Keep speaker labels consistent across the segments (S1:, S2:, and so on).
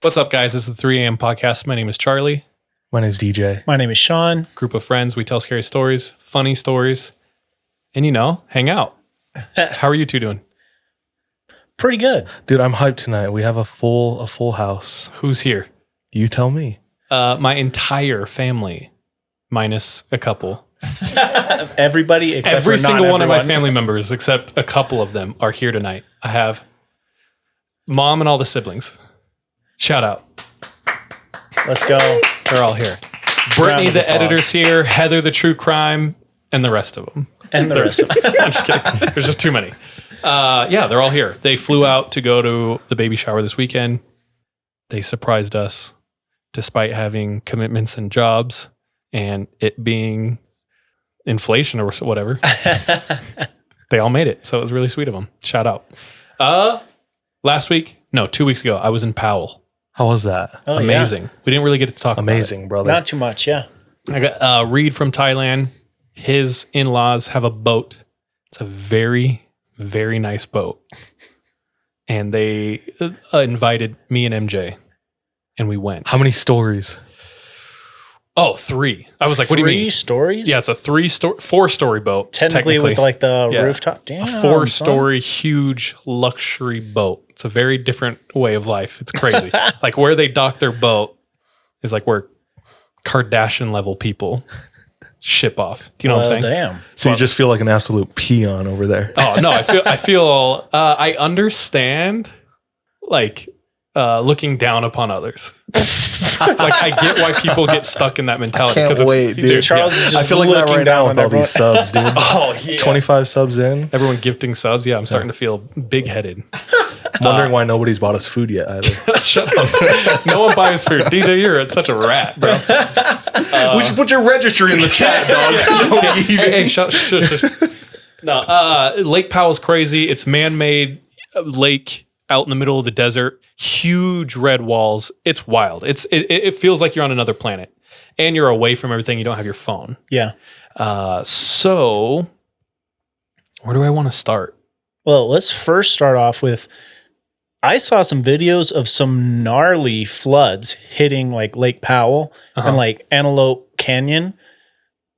S1: What's up, guys? This is the 3 a.m. podcast. My name is Charlie.
S2: My name is DJ.
S3: My name is Sean.
S1: Group of friends. We tell scary stories, funny stories, and hang out. How are you two doing?
S3: Pretty good.
S2: Dude, I'm hyped tonight. We have a full house.
S1: Who's here?
S2: You tell me.
S1: My entire family, minus a couple.
S3: Everybody except
S1: Every
S3: for
S1: single one of my
S3: everyone.
S1: family members, except a couple of them, are here tonight. I have mom and all the siblings. Shout out.
S3: Let's go.
S1: They're all here.
S3: Round
S1: Brittany,
S3: of
S1: the
S3: applause.
S1: editor's here. Heather, the true crime, and the rest of them.
S3: And the rest of them.
S1: I'm just kidding. There's just too many. Yeah, they're all here. They flew out to go to the baby shower this weekend. They surprised us despite having commitments and jobs and it being inflation or whatever. They all made it. So it was really sweet of them. Shout out. 2 weeks ago, I was in Powell.
S2: How was that?
S3: Oh,
S1: Amazing.
S3: yeah.
S1: We didn't really get to talk
S2: Amazing, brother.
S3: Not too much, yeah.
S1: about it. I got Reed from Thailand. His in-laws have a boat. It's a very, very nice boat. And they invited me and MJ, and we went.
S2: How many stories?
S1: Oh, 3. I was like, what do you mean?
S3: 3 stories?
S1: Yeah, it's a 4-story boat.
S3: Technically with like the
S1: Yeah.
S3: rooftop. Damn,
S1: A 4-story, huge luxury boat. It's a very different way of life. It's crazy. Like where they dock their boat is like where Kardashian level people ship off. Do you know what I'm saying?
S3: Damn.
S2: So you just feel like an absolute peon over there.
S1: Oh no, I understand like looking down upon others. Like I get why people get stuck in that mentality.
S2: Can't wait, dude.
S3: Charles is just
S2: I feel like that
S3: looking
S2: right
S3: down
S2: now with
S3: on
S2: all these subs, dude.
S1: Oh yeah.
S2: 25 subs in.
S1: Everyone gifting subs. Yeah, I'm starting to feel big-headed.
S2: I'm wondering why nobody's bought us food yet either.
S1: Shut up. No one buys food. DJ, you're such a rat, bro.
S2: We should put your registry in the chat, dog.
S1: Hey, shut. No, Lake Powell's crazy. It's man-made lake out in the middle of the desert. Huge red walls. It's wild. It feels like you're on another planet, and you're away from everything. You don't have your phone.
S3: Yeah.
S1: So where do I want to start?
S3: Well, let's first start off with, I saw some videos of some gnarly floods hitting like Lake Powell and like Antelope Canyon.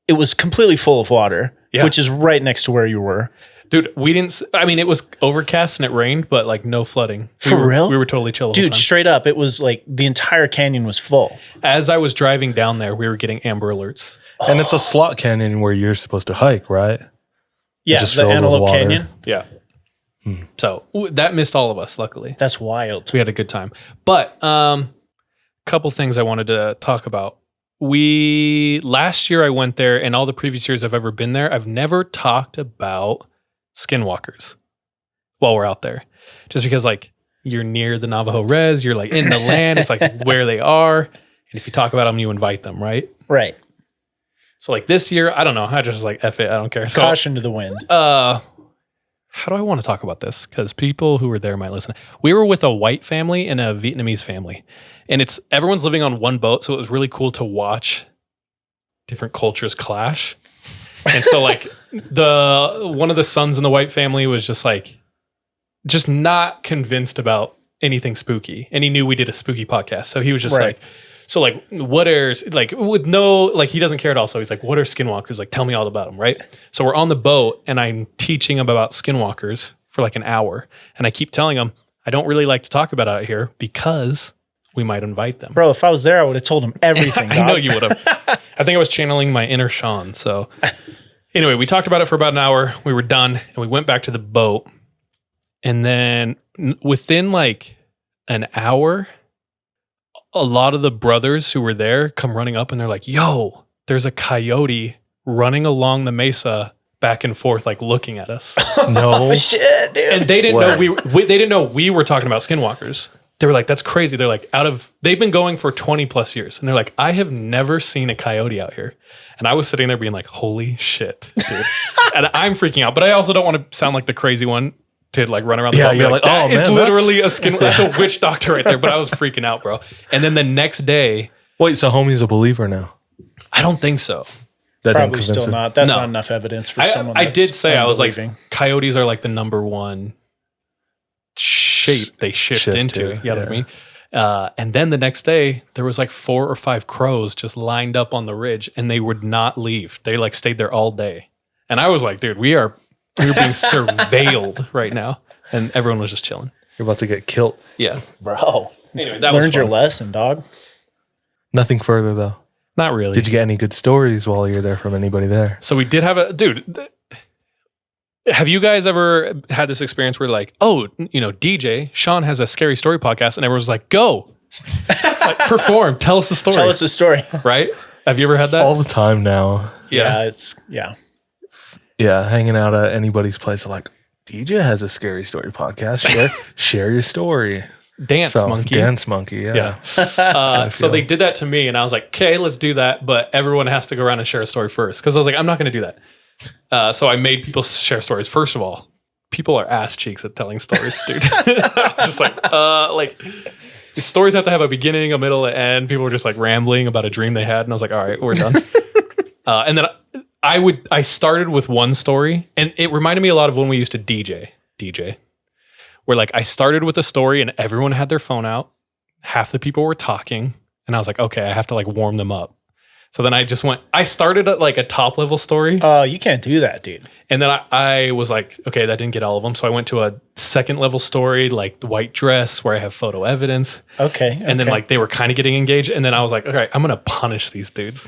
S3: It was completely full of water, which is right next to where you were.
S1: Dude, it was overcast and it rained, but like no flooding.
S3: Real?
S1: We were totally chill.
S3: Dude, straight up, it was like the entire canyon was full.
S1: As I was driving down there, we were getting amber alerts.
S2: And it's a slot canyon where you're supposed to hike, right?
S3: Yeah,
S2: just
S3: the
S2: filled with
S3: Antelope
S2: water.
S3: Canyon.
S1: Yeah. So that missed all of us, luckily.
S3: That's wild.
S1: We had a good time. But couple things I wanted to talk about. Last year I went there, and all the previous years I've ever been there, I've never talked about Skinwalkers while we're out there. Just because like you're near the Navajo res, you're like in the land, it's like where they are. And if you talk about them, you invite them, right?
S3: Right.
S1: So like this year, I don't know. I just like F it, I don't care. So
S3: Caution to the wind.
S1: how do I want to talk about this? Because people who were there might listen. We were with a white family and a Vietnamese family. And everyone's living on one boat, so it was really cool to watch different cultures clash. And so like one of the sons in the white family was just not convinced about anything spooky. And he knew we did a spooky podcast. So he was just
S3: Right.
S1: what are, like, with no, like, he doesn't care at all. So he's like, what are skinwalkers? Like, tell me all about them, right? So we're on the boat, and I'm teaching him about skinwalkers for like an hour. And I keep telling him, I don't really like to talk about it out here because we might invite them.
S3: Bro, if I was there, I would have told him everything.
S1: I know you would have. I think I was channeling my inner Sean. So anyway, we talked about it for about an hour. We were done, and we went back to the boat. And then within like an hour, a lot of the brothers who were there come running up, and they're like, yo, there's a coyote running along the mesa back and forth, like looking at us.
S2: No.
S3: Shit, dude.
S1: And they didn't know they didn't know we were talking about skinwalkers. They were like, that's crazy. They're like, they've been going for 20 plus years. And they're like, I have never seen a coyote out here. And I was sitting there being like, holy shit, dude. And I'm freaking out, but I also don't want to sound like the crazy one to like run around the boat. And be
S2: you're
S1: like,
S2: like,
S1: that
S2: oh,
S1: is
S2: man,
S1: literally that's a witch doctor right there. But I was freaking out, bro. And then the next day,
S2: Wait, so homie's a believer now?
S1: I don't think so.
S2: That didn't
S3: Probably
S2: convince
S3: still
S2: him.
S3: not. That's
S1: No.
S3: not enough evidence for someone.
S1: I
S3: that's
S1: did say, I was like,
S3: unbelieving.
S1: coyotes are like the number one shape they shift into.
S2: to,
S1: You know what I mean? And then the next day, there was like 4 or 5 crows just lined up on the ridge, and they would not leave. They like stayed there all day. And I was like, dude, we're being surveilled right now. And everyone was just chilling.
S2: You're about to get killed.
S1: Yeah.
S3: Bro.
S1: Anyway, that was
S3: Learned your
S1: fun.
S3: lesson, dog.
S2: Nothing further though.
S1: Not really.
S2: Did you get any good stories while you're there from anybody there?
S1: So we did have have you guys ever had this experience where like, oh, DJ, Sean has a scary story podcast, and everyone's like, go, like, perform, tell us a story.
S3: Tell us a story.
S1: Right? Have you ever had that?
S2: All the time now.
S3: Yeah.
S2: Yeah, hanging out at anybody's place, like, DJ has a scary story podcast. Share your story.
S1: Dance monkey.
S2: Dance monkey, yeah.
S1: So they did that to me, and I was like, okay, let's do that, but everyone has to go around and share a story first. Because I was like, I'm not going to do that. So I made people share stories. First of all, people are ass cheeks at telling stories, dude. I was just like, the stories have to have a beginning, a middle, an end. People were just like rambling about a dream they had, and I was like, all right, we're done. And then I started with one story, and it reminded me a lot of when we used to DJ, where like I started with a story and everyone had their phone out, half the people were talking, and I was like, okay, I have to like warm them up. So then I started at like a top level story.
S3: Oh, you can't do that, dude.
S1: And then I was like, okay, that didn't get all of them. So I went to a second level story, like the white dress, where I have photo evidence.
S3: Okay.
S1: And then like they were kind of getting engaged. And then I was like, okay, I'm going to punish these dudes.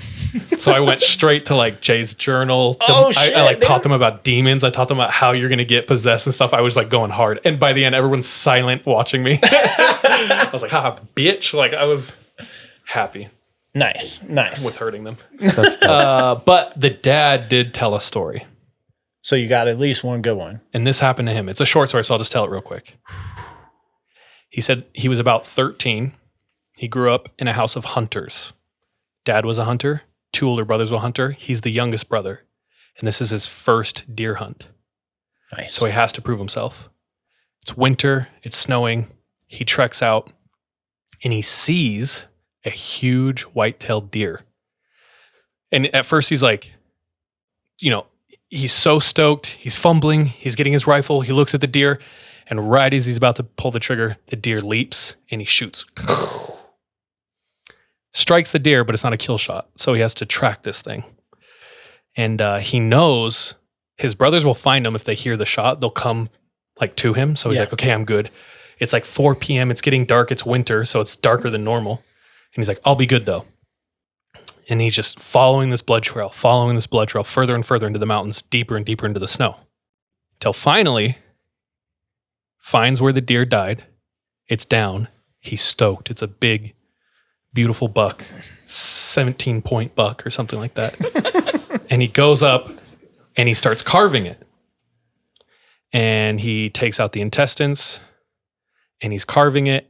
S1: So I went straight to like Jay's journal.
S3: Shit,
S1: I like taught them about demons. I taught them about how you're going to get possessed and stuff. I was like going hard. And by the end, everyone's silent watching me. I was like, haha, bitch. Like I was happy.
S3: Nice.
S1: With hurting them. But the dad did tell a story.
S3: So you got at least one good one.
S1: And this happened to him. It's a short story, so I'll just tell it real quick. He said he was about 13. He grew up in a house of hunters. Dad was a hunter. 2 older brothers were a hunter. He's the youngest brother. And this is his first deer hunt.
S3: Nice.
S1: So he has to prove himself. It's winter. It's snowing. He treks out and he sees a huge white-tailed deer. And at first he's like, he's so stoked. He's fumbling. He's getting his rifle. He looks at the deer, and right as he's about to pull the trigger, the deer leaps and he shoots. Strikes the deer, but it's not a kill shot. So he has to track this thing. And he knows his brothers will find him if they hear the shot. They'll come like to him. So he's like, okay, I'm good. It's like 4 p.m. It's getting dark. It's winter, so it's darker than normal. And he's like, I'll be good though. And he's just following this blood trail further and further into the mountains, deeper and deeper into the snow. Till finally finds where the deer died. It's down. He's stoked. It's a big, beautiful buck, 17-point buck or something like that. And he goes up and he starts carving it. And he takes out the intestines and he's carving it.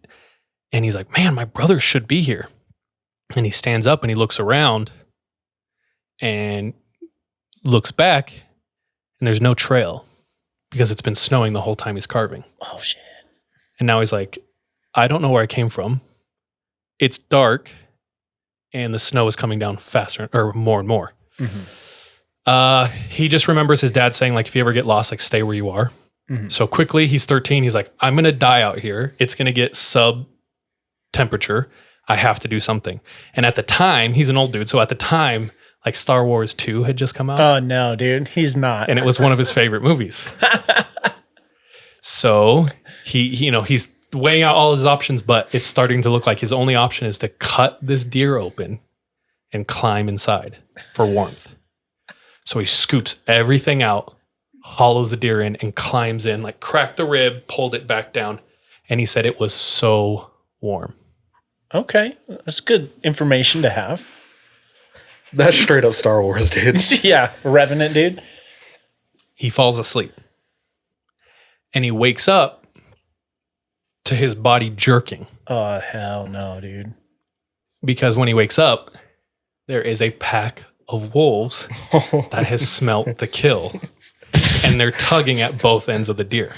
S1: And he's like, man, my brother should be here. And he stands up and he looks around and looks back, and there's no trail because it's been snowing the whole time he's carving.
S3: Oh, shit.
S1: And now he's like, I don't know where I came from. It's dark and the snow is coming down faster or more and more. Mm-hmm. He just remembers his dad saying, like, if you ever get lost, like, stay where you are. Mm-hmm. So quickly, he's 13. He's like, I'm going to die out here. It's going to get sub temperature. I have to do something. And at the time, he's an old dude. So at the time, like Star Wars 2 had just come out.
S3: Oh no, dude. He's not.
S1: And it was one of his favorite movies. So he's weighing out all his options, but it's starting to look like his only option is to cut this deer open and climb inside for warmth. So he scoops everything out, hollows the deer in, and climbs in, like cracked the rib, pulled it back down. And he said it was so warm.
S3: Okay. That's good information to have.
S2: That's straight up Star Wars, dude.
S3: Yeah. Revenant, dude.
S1: He falls asleep. And he wakes up to his body jerking.
S3: Oh, hell no, dude.
S1: Because when he wakes up, there is a pack of wolves that has smelt the kill. And they're tugging at both ends of the deer.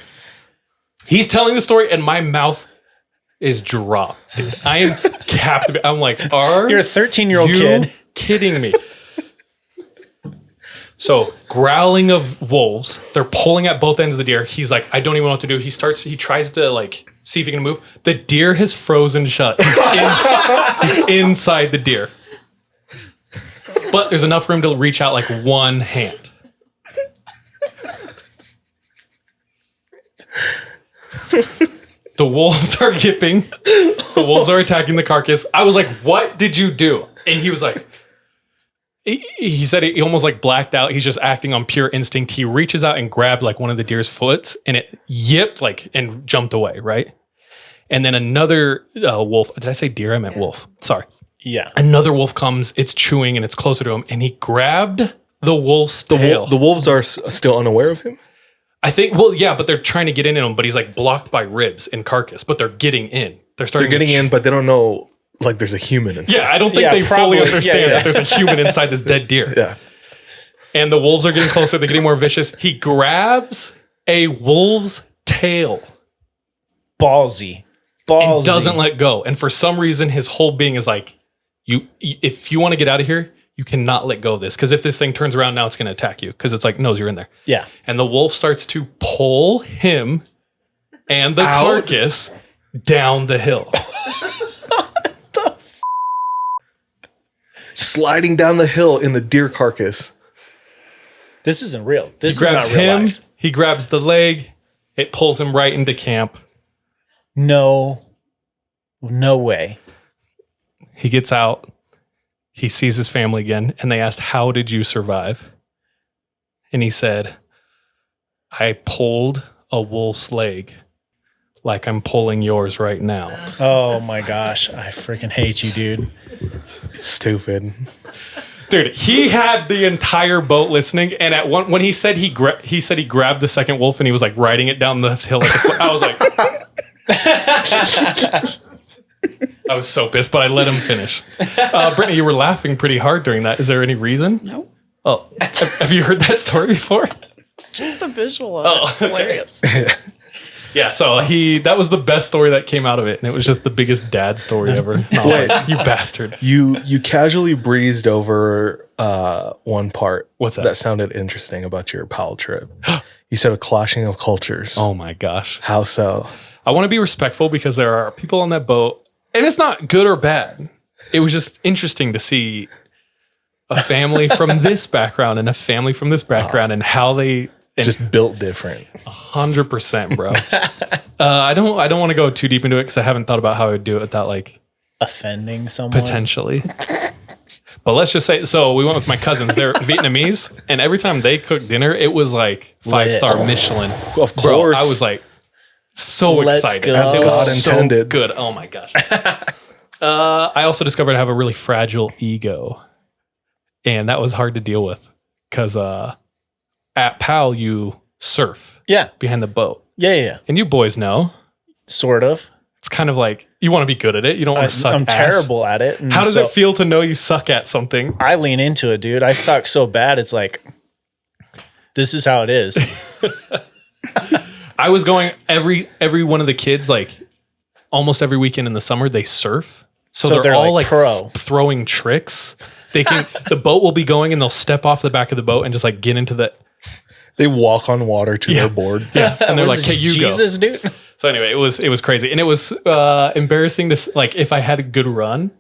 S1: He's telling the story and my mouth is dropped, dude. I am captivated. I'm like,
S3: you're a 13-year-old kid
S1: kidding me? So growling of wolves, they're pulling at both ends of the deer. He's like, I don't even know what to do. He tries to like see if he can move. The deer has frozen shut. He's inside the deer. But there's enough room to reach out like one hand. The wolves are yipping. The wolves are attacking the carcass. I was like, what did you do? And he was like, he said he almost like blacked out. He's just acting on pure instinct. He reaches out and grabbed like one of the deer's foots and it yipped like and jumped away, right? And then another wolf, did I say deer? I meant wolf. Sorry.
S3: Yeah.
S1: Another wolf comes, it's chewing and it's closer to him and he grabbed the wolf's tail.
S2: The wolves are still unaware of him?
S1: I think, well, yeah, but they're trying to get in him, but he's like blocked by ribs and carcass, but they're getting in. They're getting
S2: in, but they don't know like there's a human inside.
S1: Yeah, I don't think they fully understand that there's a human inside this dead deer.
S2: Yeah.
S1: And the wolves are getting closer, they're getting more vicious. He grabs a wolf's tail.
S3: Ballsy.
S1: And doesn't let go. And for some reason, his whole being is like, if you want to get out of here, you cannot let go of this. Because if this thing turns around now, it's going to attack you. Because it's like, knows you're in there.
S3: Yeah.
S1: And the wolf starts to pull him and the carcass down the hill.
S2: Sliding down the hill in the deer carcass.
S3: This isn't real. This
S1: He grabs
S3: is not real
S1: him.
S3: life.
S1: He grabs the leg. It pulls him right into camp.
S3: No way.
S1: He gets out. He sees his family again. And they asked, how did you survive? And he said, I pulled a wolf's leg like I'm pulling yours right now.
S3: Oh my gosh. I freaking hate you, dude.
S2: Stupid.
S1: Dude, he had the entire boat listening. And at one, when he said he grabbed the second wolf and he was like riding it down the hill. I was like, I was so pissed, but I let him finish. Brittany, you were laughing pretty hard during that. Is there any reason?
S4: No.
S1: Oh, have you heard that story before?
S4: Just the visual of it. It's hilarious.
S1: Yeah, so that was the best story that came out of it, and it was just the biggest dad story ever. And I was like, you bastard.
S2: You casually breezed over one part.
S1: What's that?
S2: That sounded interesting about your Powell trip. You said a clashing of cultures.
S1: Oh my gosh.
S2: How so?
S1: I want to be respectful because there are people on that boat, and it's not good or bad. It was just interesting to see a family from this background and a family from this background and how they
S2: just built different.
S1: 100%, bro. I don't want to go too deep into it because I haven't thought about how I would do it without like
S3: offending someone
S1: potentially. But let's just say, so we went with my cousins. They're Vietnamese, and every time they cooked dinner, it was like 5-star Michelin.
S2: Of course,
S1: bro, I was like so excited.
S3: Go.
S1: It was
S2: God
S1: so
S2: intended.
S1: good. Oh my gosh. I also discovered I have a really fragile ego, and that was hard to deal with because at PAL you surf
S3: Yeah.
S1: behind the boat,
S3: Yeah.
S1: and you boys know
S3: Sort of.
S1: it's kind of like you want to be good at it. You don't want to suck.
S3: I'm
S1: ass.
S3: terrible at it. And
S1: How does
S3: so
S1: it feel to know you suck at something?
S3: I lean into it, dude. I suck so bad. It's like, this is how it is.
S1: I was going every one of the kids, like almost every weekend in the summer, they surf. So they're all like
S3: pro.
S1: Throwing tricks. They can, the boat will be going and they'll step off the back of the boat and just like get into the,
S2: They walk on water to their board.
S1: yeah. And they're like,
S3: Was
S1: hey,
S3: it
S1: you
S3: Jesus,
S1: go.
S3: dude.
S1: So anyway, it was crazy. And it was embarrassing to like, if I had a good run,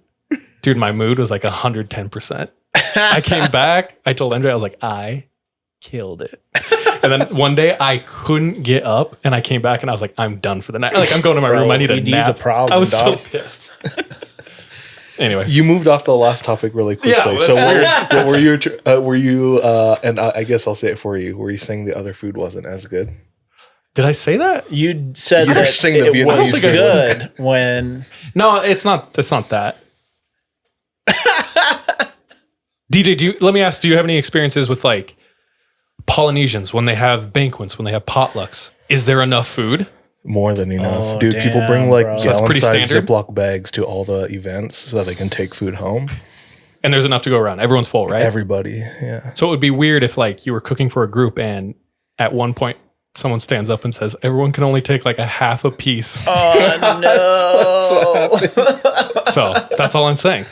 S1: dude, my mood was like 110%. I came back. I told Andre, I was like, I killed it. And then one day I couldn't get up and I came back and I was like, I'm done for the night. Like I'm going to my room. I need a
S3: ED's
S1: nap.
S3: a problem,
S1: I was
S3: dog.
S1: so pissed. Anyway.
S2: You moved off the last topic really quickly.
S1: Yeah,
S2: so
S1: that's
S2: were you and I guess I'll say it for you. Were you saying the other food wasn't as good?
S1: Did I say that?
S3: You said
S2: You were
S3: that
S2: saying the
S3: it was
S2: Vietnamese
S3: good when
S1: No, it's not that. DJ, let me ask, do you have any experiences with like Polynesians when they have banquets, when they have potlucks? Is there enough food?
S2: More than enough.
S3: Oh,
S2: Dude, people bring
S3: damn,
S2: like
S3: bro.
S1: So that's pretty
S2: gallon-sized
S1: standard?
S2: Ziploc bags to all the events so that they can take food home.
S1: And there's enough to go around. Everyone's full, right?
S2: Everybody, yeah.
S1: So it would be weird if like you were cooking for a group and at one point someone stands up and says, everyone can only take like a half a piece.
S3: oh no.
S1: So that's all I'm saying.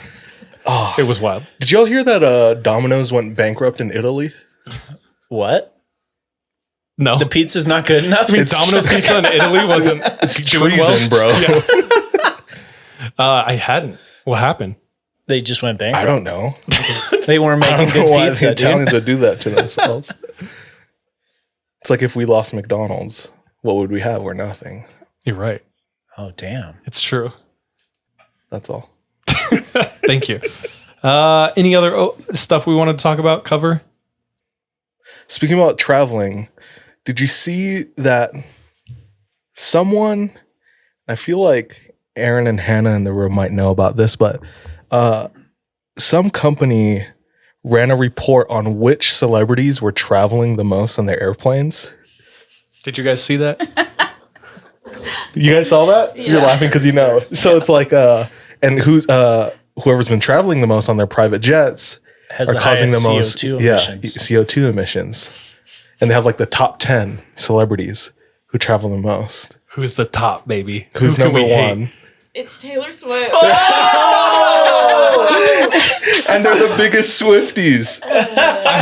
S2: Oh,
S1: It was wild.
S2: did y'all hear that Domino's went bankrupt in Italy?
S3: What?
S1: No.
S3: The pizza's not good enough?
S1: I mean, Domino's Pizza in Italy wasn't doing
S2: treason, bro.
S1: Yeah. I hadn't. What happened?
S3: They just went
S2: I
S3: bankrupt.
S2: don't know.
S3: They weren't
S2: I
S3: making
S2: don't know
S3: good
S2: why the
S3: pizza, dude.
S2: Italians would do that to themselves. It's like if we lost McDonald's, what would we have? We're nothing.
S1: You're right.
S3: Oh, damn.
S1: It's true.
S2: That's all.
S1: Thank you. Any other stuff we wanted to talk about, cover?
S2: Speaking about traveling, did you see that someone, I feel like Aaron and Hannah in the room might know about this, but some company ran a report on which celebrities were traveling the most on their airplanes.
S1: Did you guys see that?
S2: You guys saw that?
S4: Yeah.
S2: You're laughing because you know. So it's like, and whoever's been traveling the most on their private jets
S3: Has
S2: are
S3: the
S2: causing the
S3: highest
S2: most
S3: CO2 emissions.
S2: CO2 emissions. And they have like the top 10 celebrities who travel the most.
S1: Who's the top, baby?
S2: Who's
S1: Who can
S2: number
S1: we hate?
S2: one?
S4: It's Taylor Swift.
S2: And they're the biggest Swifties.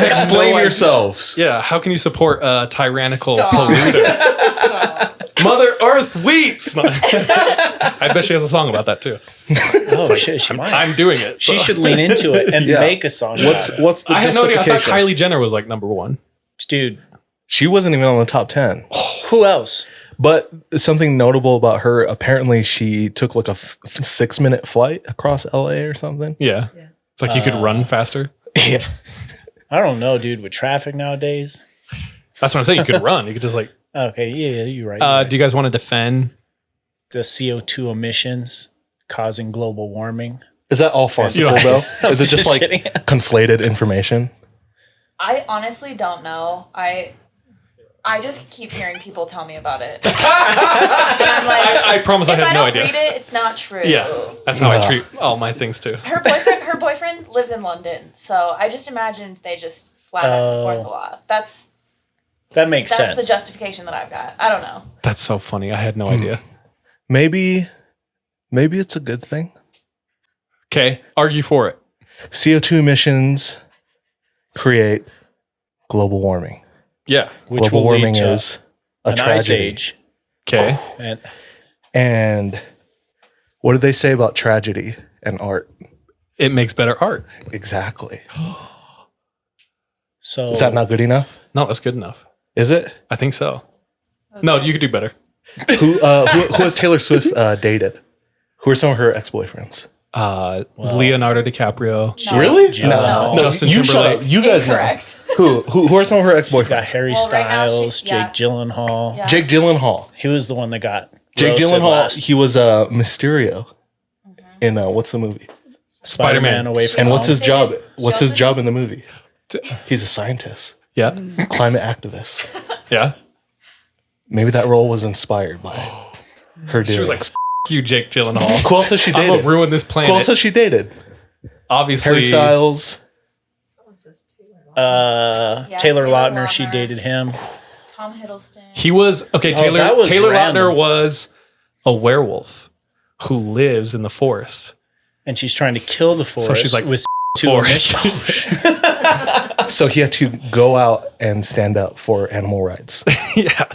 S2: Explain yourselves.
S1: Yeah, how can you support a tyrannical
S4: Stop.
S1: polluter?
S4: Stop.
S1: Mother Earth weeps. No. I bet she has a song about that too.
S3: Oh, shit. She might.
S1: I'm doing it.
S3: She
S1: so.
S3: should lean into it and
S2: Yeah.
S3: make a song.
S2: What's
S3: about it.
S2: what's the
S1: I had no idea. I
S2: justification?
S1: thought Kylie Jenner was like number one.
S3: Dude,
S2: She wasn't even on the top 10.
S3: who else?
S2: But something notable about her, apparently she took like a 6-minute flight across LA or something.
S1: Yeah. It's like you could run faster.
S2: Yeah.
S3: I don't know, dude, with traffic nowadays.
S1: That's what I'm saying. You could run. You could just like.
S3: Okay, yeah, you're right. you're right.
S1: Do you guys want to defend?
S3: The CO2 emissions causing global warming.
S2: Is that all farcical
S1: You know,
S2: though? Is it just
S3: Just
S2: like
S3: kidding.
S2: conflated information?
S4: I honestly don't know. I just keep hearing people tell me about it. And I'm like,
S1: I promise I
S4: if
S1: had
S4: I
S1: no
S4: don't
S1: idea.
S4: read it, it's not true.
S1: Yeah, that's how I
S2: Yeah.
S1: treat all my things too.
S4: Her boyfriend lives in London, so I just imagine they just fly back and forth a lot.
S3: That makes
S4: That's
S3: sense.
S4: the justification that I've got. I don't know.
S1: That's so funny. I had no idea.
S2: Maybe it's a good thing.
S1: Okay, argue for it.
S2: CO2 emissions create global warming.
S1: Yeah.
S3: Which
S2: Global
S3: will
S2: warming
S3: lead to
S2: is a
S3: an ice
S2: tragedy.
S3: age.
S1: Okay.
S3: And
S2: And what do they say about tragedy and art?
S1: It makes better art.
S2: Exactly.
S3: so
S2: Is that not good enough?
S1: No, that's good enough.
S2: Is it?
S1: I think so. No, you could do better.
S2: Who has Taylor Swift dated? Who are some of her ex-boyfriends?
S1: Leonardo DiCaprio.
S4: No.
S2: Really?
S3: Jill.
S4: No.
S1: Justin
S2: you shut
S1: Timberlake.
S2: up. You guys
S4: Incorrect.
S2: know. Who are some of her
S3: got
S2: ex-boyfriends?
S3: Harry
S4: Well, right now
S3: Styles,
S4: she- yeah.
S3: Jake Gyllenhaal.
S4: Yeah.
S2: Jake Gyllenhaal.
S3: He was the one that got
S2: Jake
S3: roasted
S2: Gyllenhaal,
S3: last.
S2: he was Mysterio in what's the movie?
S3: Spider-Man away from
S2: And what's
S3: home.
S2: his job? What's his
S4: Chelsea?
S2: job in the movie? He's a scientist,
S1: Yeah.
S2: climate activist.
S1: Yeah.
S2: Maybe that role was inspired by her doing.
S1: She was like, F- you, Jake Gyllenhaal.
S2: who else has she
S1: I'm
S2: dated?
S1: gonna ruin this
S2: Who
S1: planet.
S2: else has she dated?
S1: Obviously.
S2: Harry Styles.
S3: Taylor
S4: Taylor
S3: Lautner, she
S4: Lautner.
S3: dated him.
S4: Tom Hiddleston.
S1: He was okay. Taylor
S3: that was
S1: Taylor
S3: random.
S1: Lautner was a werewolf who lives in the forest.
S3: And she's trying to kill the forest
S1: she's like,
S3: with two
S1: Forest.
S3: emissions.
S2: So he had to go out and stand up for animal rights.
S1: Yeah.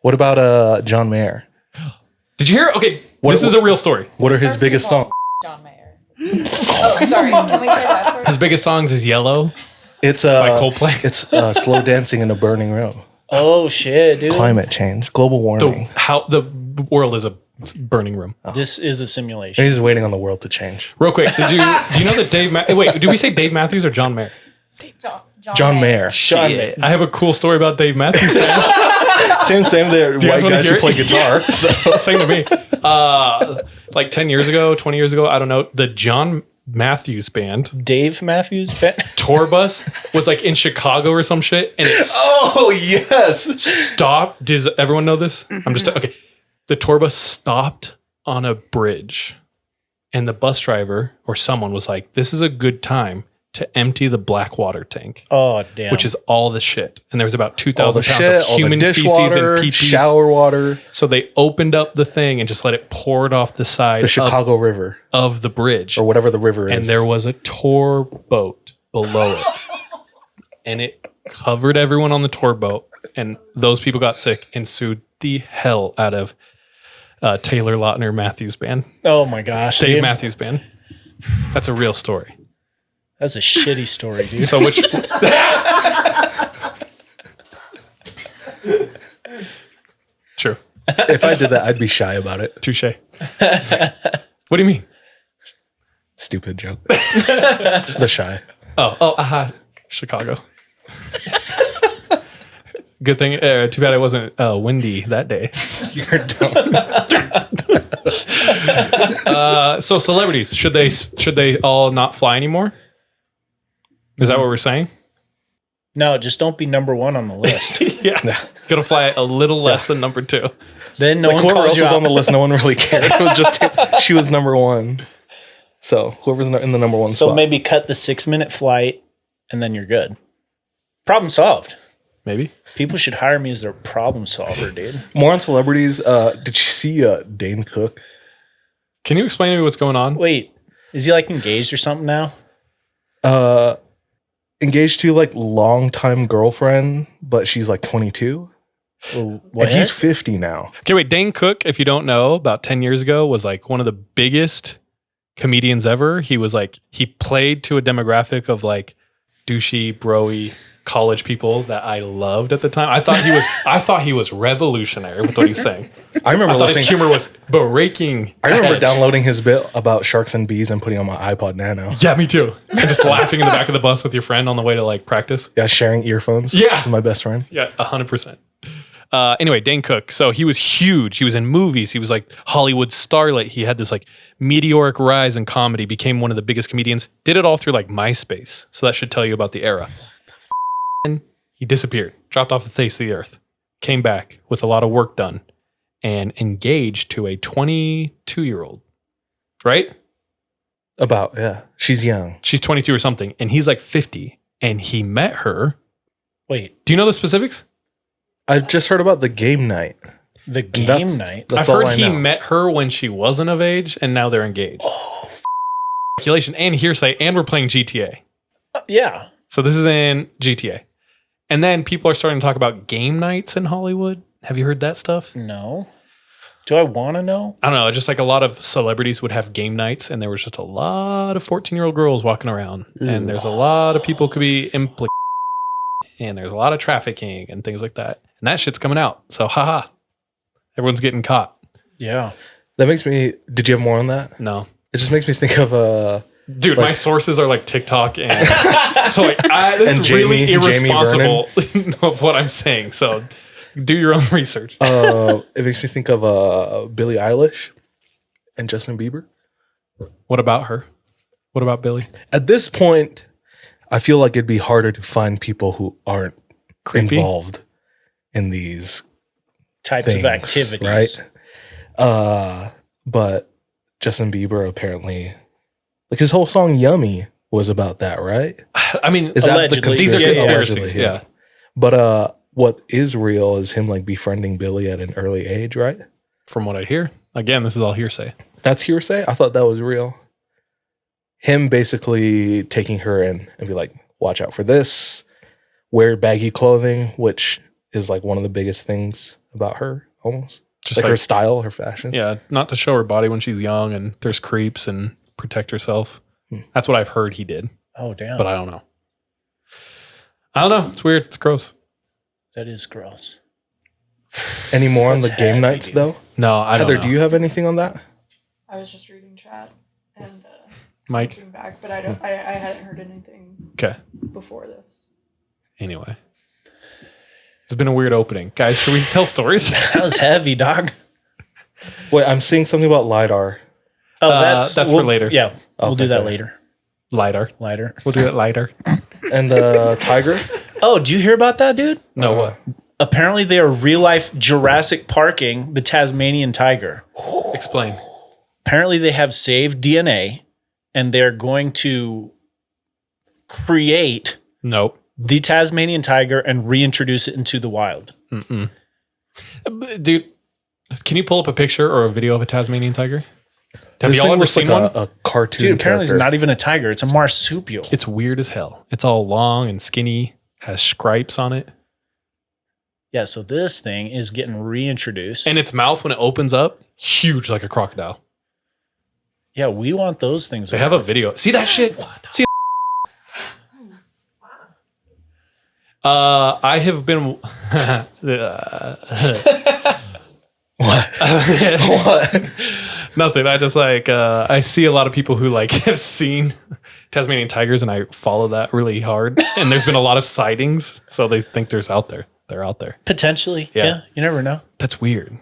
S2: What about John Mayer?
S1: Did you hear? Okay,
S2: What-
S1: this is a real story.
S2: What are his
S4: First
S2: biggest
S4: of all,
S2: songs?
S4: John Mayer. Oh, sorry. Can we say that first?
S1: His biggest songs is "Yellow"
S2: It's
S1: by Coldplay.
S2: It's slow dancing in a burning room.
S3: Oh, shit, dude.
S2: Climate change, global warming.
S1: How the world is a burning room.
S3: This is a simulation.
S2: He's waiting on the world to change.
S1: Real quick, do you know that Dave? Wait, did we say Dave Matthews or John Mayer?
S2: John Mayer.
S3: John
S1: Shit. I have a cool story about Dave Matthews.
S2: Same there.
S1: you guys
S2: White
S1: wanna
S2: guys
S1: hear
S2: who play
S1: it?
S2: guitar.
S1: Yeah. Same to me. Like 10 years ago, 20 years ago, I don't know. The John Matthews band
S3: Dave Matthews?
S1: tour bus was like in Chicago or some shit, and it
S2: Oh yes.
S1: stopped. Does everyone know this? I'm just okay. The tour bus stopped on a bridge, and the bus driver or someone was like, "This is a good time to empty the black water tank."
S3: Oh, damn.
S1: Which is all the shit. And there was about
S2: All
S1: 2,000
S2: the
S1: pounds
S2: shit,
S1: of
S2: all the
S1: human feces and
S2: dishwater,
S1: pee
S2: shower water,
S1: So they opened up the thing and just let it pour it off the side
S2: the Chicago River
S1: of the bridge.
S2: or whatever the river is.
S1: And there was a tour boat below it. and it covered everyone on the tour boat. And those people got sick and sued the hell out of Taylor Lautner Matthews Band.
S3: Oh my gosh.
S1: Dave
S3: dude.
S1: Matthews Band. That's a real story.
S3: That's a shitty story, dude.
S1: So which... True.
S2: If I did that, I'd be shy about it.
S1: Touche. What do you mean?
S2: Stupid joke. The shy.
S1: Oh, Chicago. Good thing. Too bad it wasn't windy that day.
S2: You're dumb.
S1: So celebrities, should they all not fly anymore? Is that what we're saying?
S3: No, just don't be number one on the list.
S1: Yeah. Gotta fly a little less than number 2.
S3: Then no one
S2: Whoever
S3: calls
S2: else
S3: you
S2: was
S3: out.
S2: on the list, no one really cared. It was just she was number 1. So whoever's in the number 1
S3: So
S2: spot.
S3: maybe cut the 6-minute flight and then you're good. Problem solved.
S1: Maybe.
S3: People should hire me as their problem solver, dude.
S2: More on celebrities. Did you see Dane Cook?
S1: Can you explain to me what's going on?
S3: Wait, is he like engaged or something now?
S2: Engaged to like longtime girlfriend, but she's like 22.
S3: What?
S2: And he's 50 now.
S1: Okay, wait. Dane Cook, if you don't know, about 10 years ago was like one of the biggest comedians ever. He was like, he played to a demographic of like douchey, bro-y college people that I loved at the time. I thought he was revolutionary with what he's saying.
S2: I remember
S1: I thought his
S2: listening.
S1: humor was breaking.
S2: I remember
S1: edge.
S2: downloading his bit about sharks and bees and putting on my iPod Nano.
S1: Yeah, me too. And just laughing in the back of the bus with your friend on the way to like practice.
S2: Yeah, sharing earphones.
S1: Yeah.
S2: With my best friend.
S1: Yeah, 100%. Anyway, Dane Cook. So he was huge. He was in movies. He was like Hollywood starlet. He had this like meteoric rise in comedy, became one of the biggest comedians, did it all through like MySpace. So that should tell you about the era. And he disappeared, dropped off the face of the earth, came back with a lot of work done and engaged to a 22-year-old, right?
S2: Yeah. She's young.
S1: She's 22 or something. And he's like 50 and he met her.
S3: Wait,
S1: Do you know the specifics?
S2: I've just heard about the game night.
S3: the game
S2: That's-
S3: night?
S2: That's
S1: I've
S2: all
S1: heard
S2: I
S1: he
S2: know.
S1: met her when she wasn't of age, and now they're engaged. Speculation and hearsay, and we're playing GTA.
S3: Yeah.
S1: So this is in GTA. And then people are starting to talk about game nights in Hollywood. Have you heard that stuff?
S3: No. Do I want to know?
S1: I don't know. Just like a lot of celebrities would have game nights, and there was just a lot of 14-year-old girls walking around. And there's a lot of people could be implicated. And there's a lot of trafficking and things like that. And that shit's coming out. So, haha. Everyone's getting caught.
S3: Yeah.
S2: That makes me. Did you have more on that?
S1: No.
S2: It just makes me think of
S1: Dude, my sources are like TikTok and so like this
S2: And
S1: is really
S2: Jamie
S1: irresponsible of what I'm saying. So do your own research.
S2: it makes me think of Billie Eilish and Justin Bieber.
S1: What about her? What about Billy?
S2: At this point, I feel like it'd be harder to find people who aren't
S1: Creepy?
S2: involved in these
S3: Types
S2: things,
S3: of activities.
S2: right? But Justin Bieber apparently, like his whole song "Yummy" was about that, right?
S1: I mean,
S2: Is that
S3: Allegedly.
S1: these are
S3: Yeah, yeah.
S1: conspiracies.
S2: Allegedly,
S1: Yeah.
S2: But what is real is him like befriending Billy at an early age, right?
S1: From what I hear. Again, this is all hearsay.
S2: That's hearsay. I thought that was real. Him basically taking her in and be like, "Watch out for this. Wear baggy clothing," which is like one of the biggest things about her, almost
S1: Just
S2: like
S1: like,
S2: her style, her fashion.
S1: yeah, not to show her body when she's young and there's creeps and protect herself. That's what I've heard he did,
S3: Oh, damn.
S1: but I don't know. I don't know. It's weird. It's gross.
S3: That is gross.
S2: Any more on
S3: That's
S2: the game
S3: heavy,
S2: nights
S3: dude.
S2: though?
S1: No, I don't
S2: Heather,
S1: know.
S2: do you have anything on that?
S4: I was just reading chat and
S1: Mike?
S4: looking back, but I don't. I hadn't heard anything
S1: Okay.
S4: before this.
S1: Anyway. It's been a weird opening. Guys, should we tell stories?
S3: That was heavy, dog.
S2: Wait, I'm seeing something about LiDAR.
S3: Oh,
S1: that's for later.
S3: Yeah, we'll do that
S2: Okay.
S3: later.
S1: Lighter.
S3: Later.
S1: We'll do it lighter.
S2: And Tiger?
S3: Oh, did you hear about that, dude?
S1: No, what?
S3: Apparently, they are real life Jurassic Parking the Tasmanian tiger.
S1: Explain.
S3: Apparently, they have saved DNA, and they're going to create
S1: Nope.
S3: the Tasmanian tiger and reintroduce it into the wild.
S1: Mm-mm. Dude, can you pull up a picture or a video of a Tasmanian tiger? Have
S2: This
S1: y'all
S2: thing
S1: ever
S2: looks
S1: seen
S2: like
S1: one?
S2: a cartoon
S3: Dude, apparently
S2: character.
S3: it's not even a tiger; it's a marsupial.
S1: It's weird as hell. It's all long and skinny. Has stripes on it.
S3: Yeah, so this thing is getting reintroduced.
S1: And its mouth, when it opens up, huge like a crocodile.
S3: Yeah, we want those things.
S1: They have a video. See that shit? See. I have been.
S2: What? What?
S1: Nothing. I just like I see a lot of people who like have seen Tasmanian tigers, and I follow that really hard. And there's been a lot of sightings, so they think there's out there. They're out there.
S3: Potentially. Yeah. You never know.
S1: That's weird.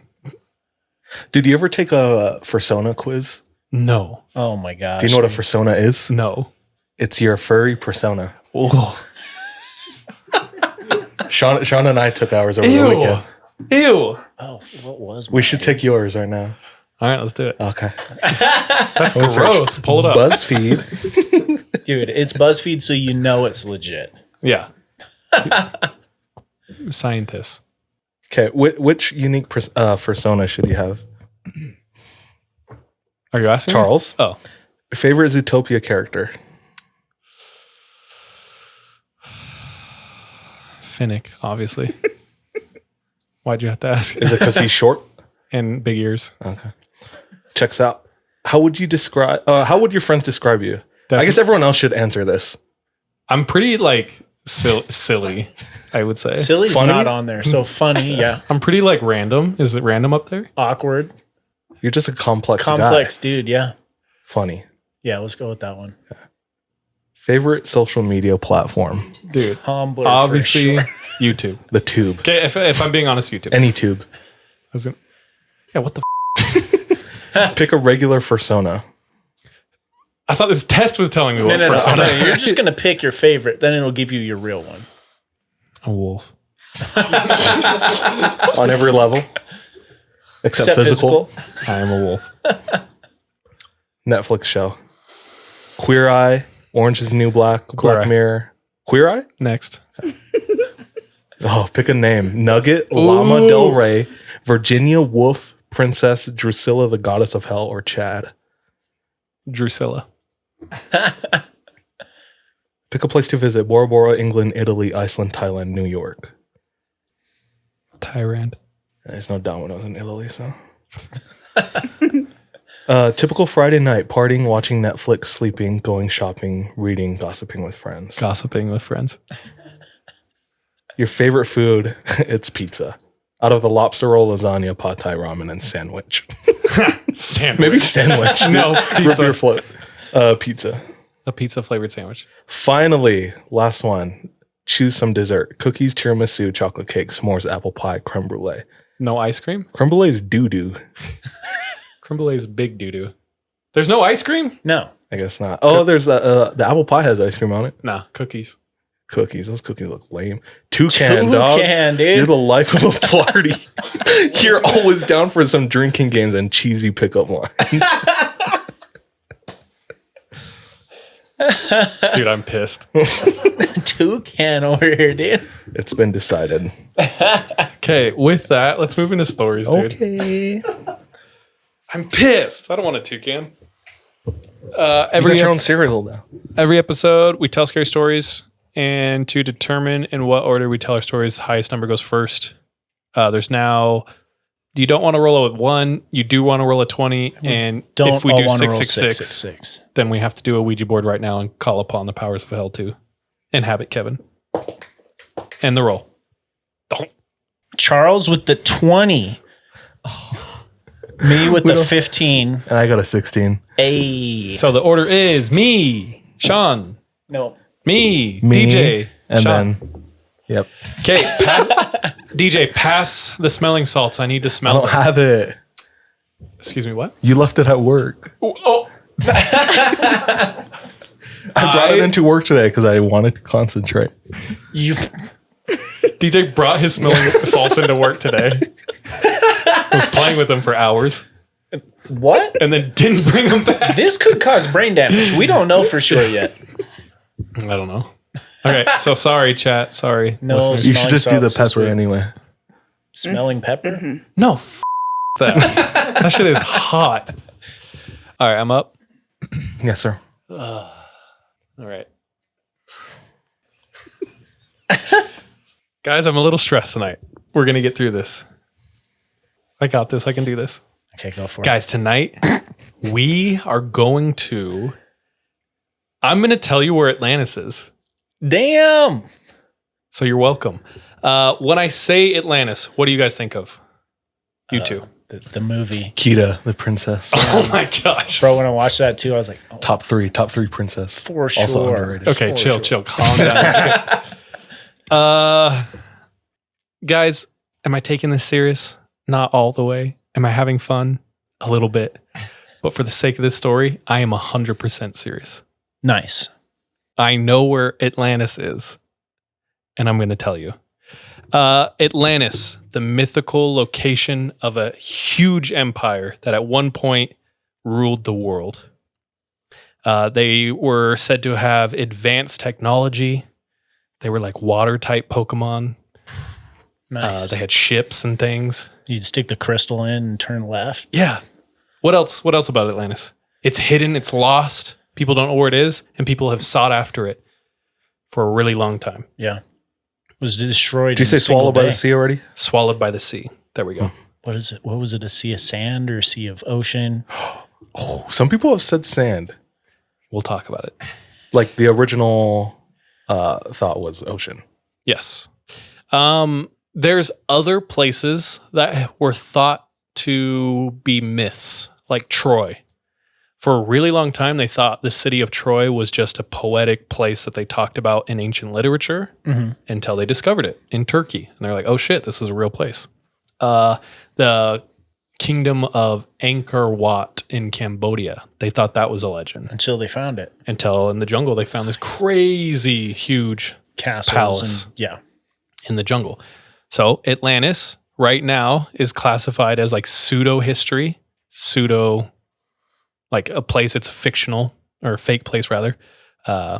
S2: Did you ever take a persona quiz?
S1: No.
S3: Oh my gosh.
S2: Do you know what a persona is?
S1: No.
S2: It's your furry persona.
S1: Oh.
S2: Sean and I took ours over the weekend.
S1: Ew.
S3: Oh, what was
S2: We should take yours right now.
S1: All right, let's do it.
S2: Okay.
S1: That's gross. Pull it up.
S2: BuzzFeed.
S3: Dude, it's BuzzFeed, so you know it's legit.
S1: Yeah. Scientists.
S2: Okay. Which unique persona should you have?
S1: Are you asking?
S2: Charles?
S1: Me? Oh.
S2: Favorite Zootopia character?
S1: Finnick, obviously. Why'd you have to ask?
S2: Is it because he's short?
S1: And big ears.
S2: Okay. Checks out. How would you describe? How would your friends describe you?
S1: Definitely.
S2: I guess everyone else should answer this.
S1: I'm pretty like silly, I would say.
S3: Silly's
S2: Funny?
S3: not on there. So funny, yeah.
S1: I'm pretty like random. Is it random up there?
S3: Awkward.
S2: You're just a complex guy.
S3: Dude, yeah.
S2: Funny.
S3: Yeah, let's go with that one.
S2: Favorite social media platform?
S1: Dude.
S3: Tumblr,
S1: Obviously,
S3: for sure.
S1: YouTube.
S2: The tube.
S1: Okay, if I'm being honest, YouTube.
S2: Any tube.
S1: I was gonna, yeah, what the
S2: Pick a regular persona.
S1: I thought this test was telling me what
S3: No.
S1: persona.
S3: You're just going to pick your favorite. Then it'll give you your real one.
S1: A wolf.
S2: On every level. Except physical.
S1: I am a wolf.
S2: Netflix show. Queer Eye. Orange is the New Black.
S1: Queer
S2: Black
S1: Eye.
S2: Mirror. Queer Eye?
S1: Next.
S2: Oh, pick a name. Nugget, Llama Del Rey, Virginia Woolf, Princess Drusilla, the Goddess of Hell, or Chad.
S1: Drusilla.
S2: Pick a place to visit. Bora Bora, England, Italy, Iceland, Thailand, New York.
S1: Tyrant.
S2: There's no dominoes in Italy, so. Typical Friday night. Partying, watching Netflix, sleeping, going shopping, reading, gossiping with friends.
S1: Gossiping with friends.
S2: Your favorite food? It's pizza. Out of the lobster roll, lasagna, pad thai, ramen, and sandwich.
S1: Sandwich.
S2: Maybe sandwich.
S1: No,
S2: Rip
S1: pizza.
S2: your float. Pizza.
S1: A pizza flavored sandwich.
S2: Finally, last one. Choose some dessert. Cookies, tiramisu, chocolate cake, s'mores, apple pie, creme brulee.
S1: No ice cream?
S2: Creme brulee is doo-doo.
S1: Creme brulee is big doo-doo. There's no ice cream?
S3: No.
S2: I guess not. Oh, there's the apple pie has ice cream on it.
S1: Nah, cookies.
S2: Cookies. Those cookies look lame. Toucan, dog.
S3: Toucan, dude.
S2: You're the life of a party. You're always down for some drinking games and cheesy pickup lines.
S1: Dude, I'm pissed.
S3: Toucan over here, dude.
S2: It's been decided.
S1: Okay, with that, let's move into stories, dude.
S2: Okay.
S1: I'm pissed. I don't want a toucan.
S2: You got your own cereal now.
S1: Every episode, we tell scary stories, and to determine in what order we tell our stories, highest number goes first. There's now, you don't want to roll a 1, you do want to roll a 20, and
S3: Don't
S1: if we
S3: all
S1: do
S3: wanna roll
S1: 666, then we have to do a Ouija board right now and call upon the powers of hell to inhabit Kevin. And the roll.
S3: Charles with the 20. Me with the 15.
S2: And I got a 16.
S3: A.
S1: So the order is me, Sean,
S3: No.
S1: me,
S2: Me,
S1: DJ,
S2: and
S1: Sean.
S2: then, yep.
S1: Okay, DJ, pass the smelling salts. I need to
S2: I
S1: smell
S2: don't
S1: them.
S2: have it.
S1: Excuse me, what?
S2: You left it at work.
S1: Oh,
S2: I brought it into work today because I wanted to concentrate.
S3: You.
S1: DJ brought his smelling salts into work today. Was playing with them for hours
S3: What?
S1: and then didn't bring them back.
S3: This could cause brain damage. We don't know for sure yet.
S1: I don't know. Okay, so sorry, chat. Sorry.
S3: No,
S1: listeners.
S2: You should just do the
S3: Smelling salts
S2: pepper
S3: this
S2: anyway.
S3: Smelling pepper?
S1: No, that. That shit is hot. All right, I'm up.
S2: Yes, sir.
S1: All right. Guys, I'm a little stressed tonight. We're going to get through this. I got this. I can do this.
S3: Okay, go for it.
S1: Guys, tonight we are going to... I'm going to tell you where Atlantis is.
S3: Damn.
S1: So you're welcome. When I say Atlantis, what do you guys think of? You two.
S3: The movie.
S2: Kita, the princess.
S1: Oh my gosh.
S3: Bro, when I watched that too, I was like, oh,
S2: Top three princess.
S3: for
S2: Also
S3: sure.
S2: underrated.
S1: Okay,
S3: For
S1: chill.
S3: sure.
S1: Calm down. Guys, am I taking this serious? Not all the way. Am I having fun? A little bit. But for the sake of this story, I am 100% serious.
S3: Nice.
S1: I know where Atlantis is, and I'm going to tell you. Atlantis, the mythical location of a huge empire that at one point ruled the world. They were said to have advanced technology. They were like water-type Pokemon.
S3: Nice.
S1: They had ships and things.
S3: You'd stick the crystal in and turn left.
S1: Yeah. What else? What else about Atlantis? It's hidden. It's lost. People don't know where it is, and people have sought after it for a really long time.
S3: Yeah. Was destroyed.
S2: Did you say swallowed by the sea already?
S1: Swallowed by the sea. There we go.
S3: What is it? What was it? A sea of sand or a sea of ocean?
S2: Oh, some people have said sand.
S1: We'll talk about it.
S2: Like the original thought was ocean.
S1: Yes. There's other places that were thought to be myths, like Troy. For a really long time, they thought the city of Troy was just a poetic place that they talked about in ancient literature until they discovered it in Turkey. And they're like, oh shit, this is a real place. The kingdom of Angkor Wat in Cambodia, they thought that was a legend.
S3: Until they found it.
S1: Until in the jungle, they found this crazy, huge
S3: Castles.
S1: palace.
S3: And, yeah.
S1: In the jungle. So Atlantis right now is classified as like pseudo history, like a place. It's fictional or a fake place rather. Yeah.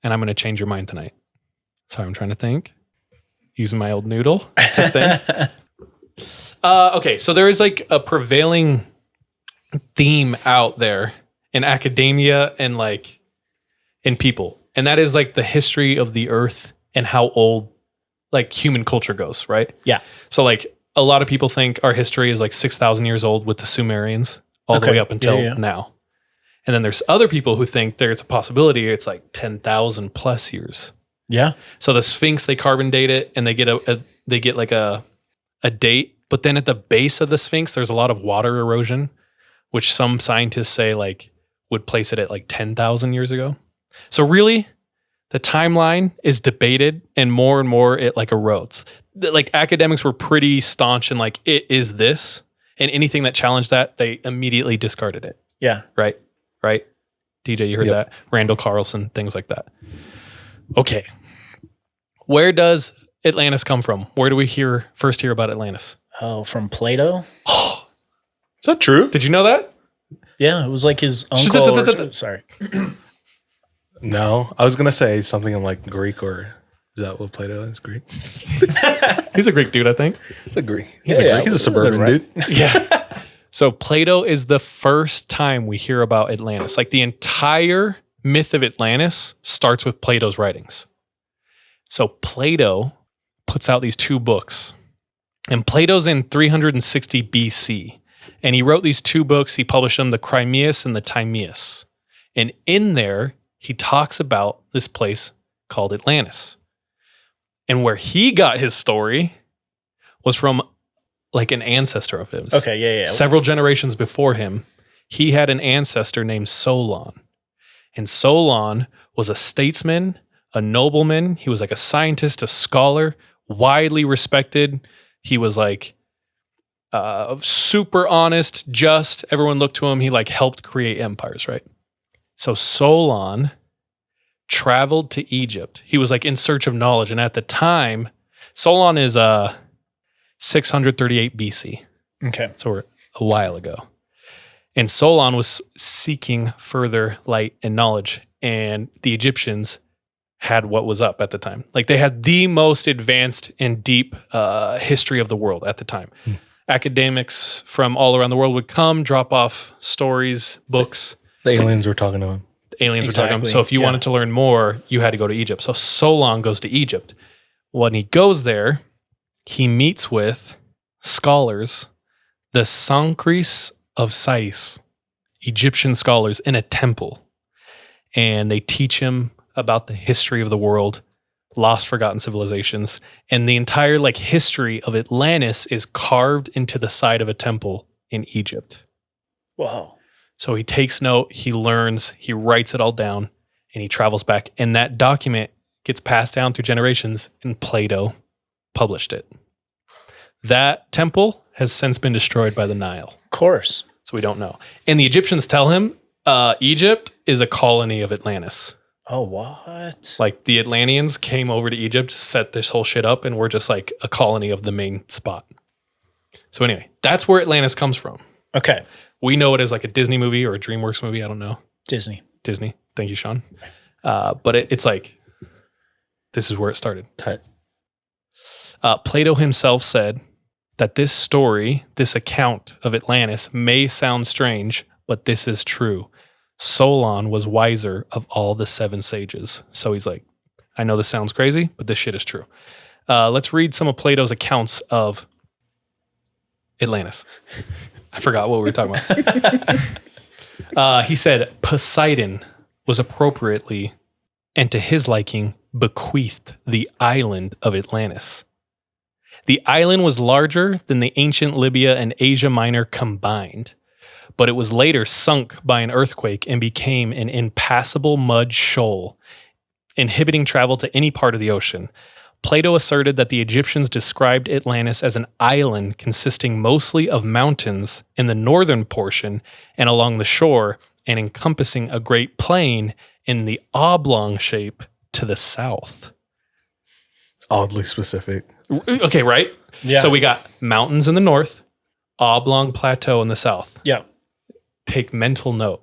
S1: And I'm going to change your mind tonight. Sorry, I'm trying to think. Using my old noodle to think. Okay. So there is like a prevailing theme out there in academia and like in people. And that is like the history of the earth and how old like human culture goes, right?
S3: Yeah.
S1: So like a lot of people think our history is like 6,000 years old with the Sumerians all the way up until now. And then there's other people who think there's a possibility it's like 10,000 plus years.
S3: Yeah.
S1: So the Sphinx, they carbon date it and they get like a date, but then at the base of the Sphinx, there's a lot of water erosion, which some scientists say like would place it at like 10,000 years ago. So really, the timeline is debated and more it like erodes. Like academics were pretty staunch and like, it is this. And anything that challenged that, they immediately discarded it.
S3: Yeah.
S1: Right? DJ, you heard that? Randall Carlson, things like that. Okay. Where does Atlantis come from? Where do we first hear about Atlantis?
S3: Oh, from Plato?
S2: Is that true?
S1: Did you know that?
S3: Yeah, it was like his uncle. Sorry.
S2: No, I was gonna say something in like Greek, or is that what Plato is? Greek?
S1: He's a Greek dude, I think.
S2: It's a Greek.
S3: He's
S2: He's a suburban dude.
S1: Yeah. So Plato is the first time we hear about Atlantis. Like the entire myth of Atlantis starts with Plato's writings. So Plato puts out these two books. And Plato's in 360 BC. And he wrote these two books. He published them, the Crimeus and the Timaeus. And in there, he talks about this place called Atlantis. And where he got his story was from like an ancestor of his.
S3: Okay, yeah.
S1: Several generations before him, he had an ancestor named Solon. And Solon was a statesman, a nobleman. He was like a scientist, a scholar, widely respected. He was like super honest, just. Everyone looked to him. He like helped create empires, right? So Solon traveled to Egypt. He was like in search of knowledge. And at the time, Solon is 638 BC.
S3: Okay.
S1: So we're a while ago. And Solon was seeking further light and knowledge. And the Egyptians had what was up at the time. Like they had the most advanced and deep history of the world at the time. Academics from all around the world would come, drop off stories, books.
S2: The aliens were talking to him.
S1: The aliens were talking to him.
S3: Exactly,
S1: So if you
S3: yeah.
S1: wanted to learn more, you had to go to Egypt. So Solon goes to Egypt. When he goes there, he meets with scholars, the Sankris of Sais, Egyptian scholars in a temple. And they teach him about the history of the world, lost, forgotten civilizations. And the entire like history of Atlantis is carved into the side of a temple in Egypt.
S3: Wow.
S1: So he takes note, he learns, he writes it all down, and he travels back. And that document gets passed down through generations, and Plato published it. That temple has since been destroyed by the Nile.
S3: Of course.
S1: So we don't know. And the Egyptians tell him Egypt is a colony of Atlantis.
S3: Oh, what?
S1: Like the Atlanteans came over to Egypt, set this whole shit up, and we're just like a colony of the main spot. So anyway, that's where Atlantis comes from.
S3: Okay.
S1: We know it as like a Disney movie or a DreamWorks movie. I don't know.
S3: Disney.
S1: Thank you, Sean. But it's like, this is where it started.
S2: Tight.
S1: Plato himself said that this story, this account of Atlantis may sound strange, but this is true. Solon was wiser of all the 7 sages. So he's like, I know this sounds crazy, but this shit is true. Let's read some of Plato's accounts of Atlantis. I forgot what we were talking about. He said Poseidon was appropriately and to his liking bequeathed the island of Atlantis. The island was larger than the ancient Libya and Asia Minor combined, but it was later sunk by an earthquake and became an impassable mud shoal, inhibiting travel to any part of the ocean. Plato asserted that the Egyptians described Atlantis as an island consisting mostly of mountains in the northern portion and along the shore, and encompassing a great plain in the oblong shape to the south.
S2: Oddly specific.
S1: Okay, right?
S3: Yeah.
S1: So we got mountains in the north, oblong plateau in the south.
S3: Yeah.
S1: Take mental note.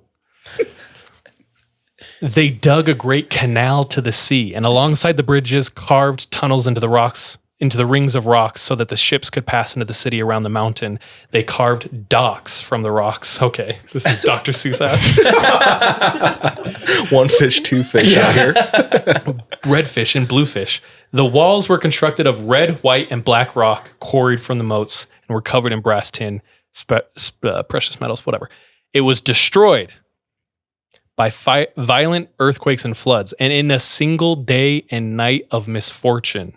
S1: They dug a great canal to the sea, and alongside the bridges carved tunnels into the rocks, into the rings of rocks, so that the ships could pass into the city around the mountain. They carved docks from the rocks. Okay, this is Dr. Seuss ass.
S2: One fish, two fish out here.
S1: Red fish and blue fish. The walls were constructed of red, white, and black rock quarried from the moats and were covered in brass, tin, precious metals, whatever. It was destroyed by violent earthquakes and floods, and in a single day and night of misfortune,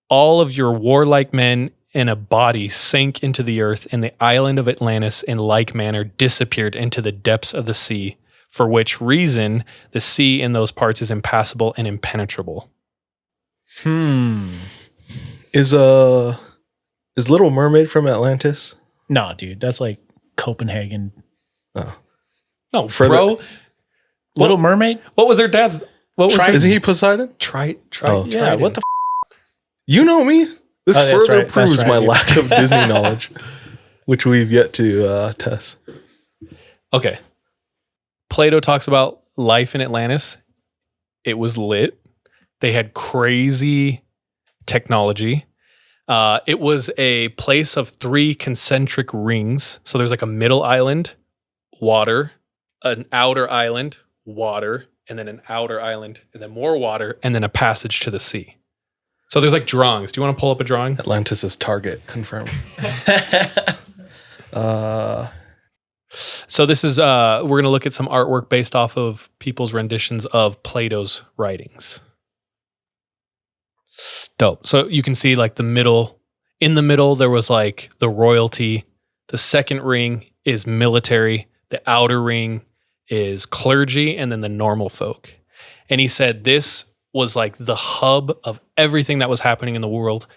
S1: all of your warlike men in a body sank into the earth, and the island of Atlantis in like manner disappeared into the depths of the sea, for which reason the sea in those parts is impassable and impenetrable.
S2: Is Little Mermaid from Atlantis?
S3: No, dude, that's like Copenhagen.
S2: Oh.
S1: No,
S2: Further-
S1: bro.
S3: Little Mermaid?
S1: What was their dad's? What was
S2: Isn't he Poseidon?
S1: Try.
S2: Oh.
S3: Yeah, what the
S2: You know me. This
S3: that's
S2: further
S3: right, that's
S2: proves
S3: right,
S2: my
S3: dude.
S2: lack of Disney knowledge, which we've yet to test.
S1: Okay. Plato talks about life in Atlantis. It was lit. They had crazy technology. It was a place of 3 concentric rings. So there's like a middle island, water, an outer island, water, and then an outer island, and then more water, and then a passage to the sea. So there's like drawings. Do you want to pull up a drawing?
S2: Atlantis is target confirmed.
S1: So this is we're going to look at some artwork based off of people's renditions of Plato's writings. Dope. So you can see like the middle. In the middle, there was like the royalty. The second ring is military. The outer ring is clergy, and then the normal folk. And he said this was like the hub of everything that was happening in the world.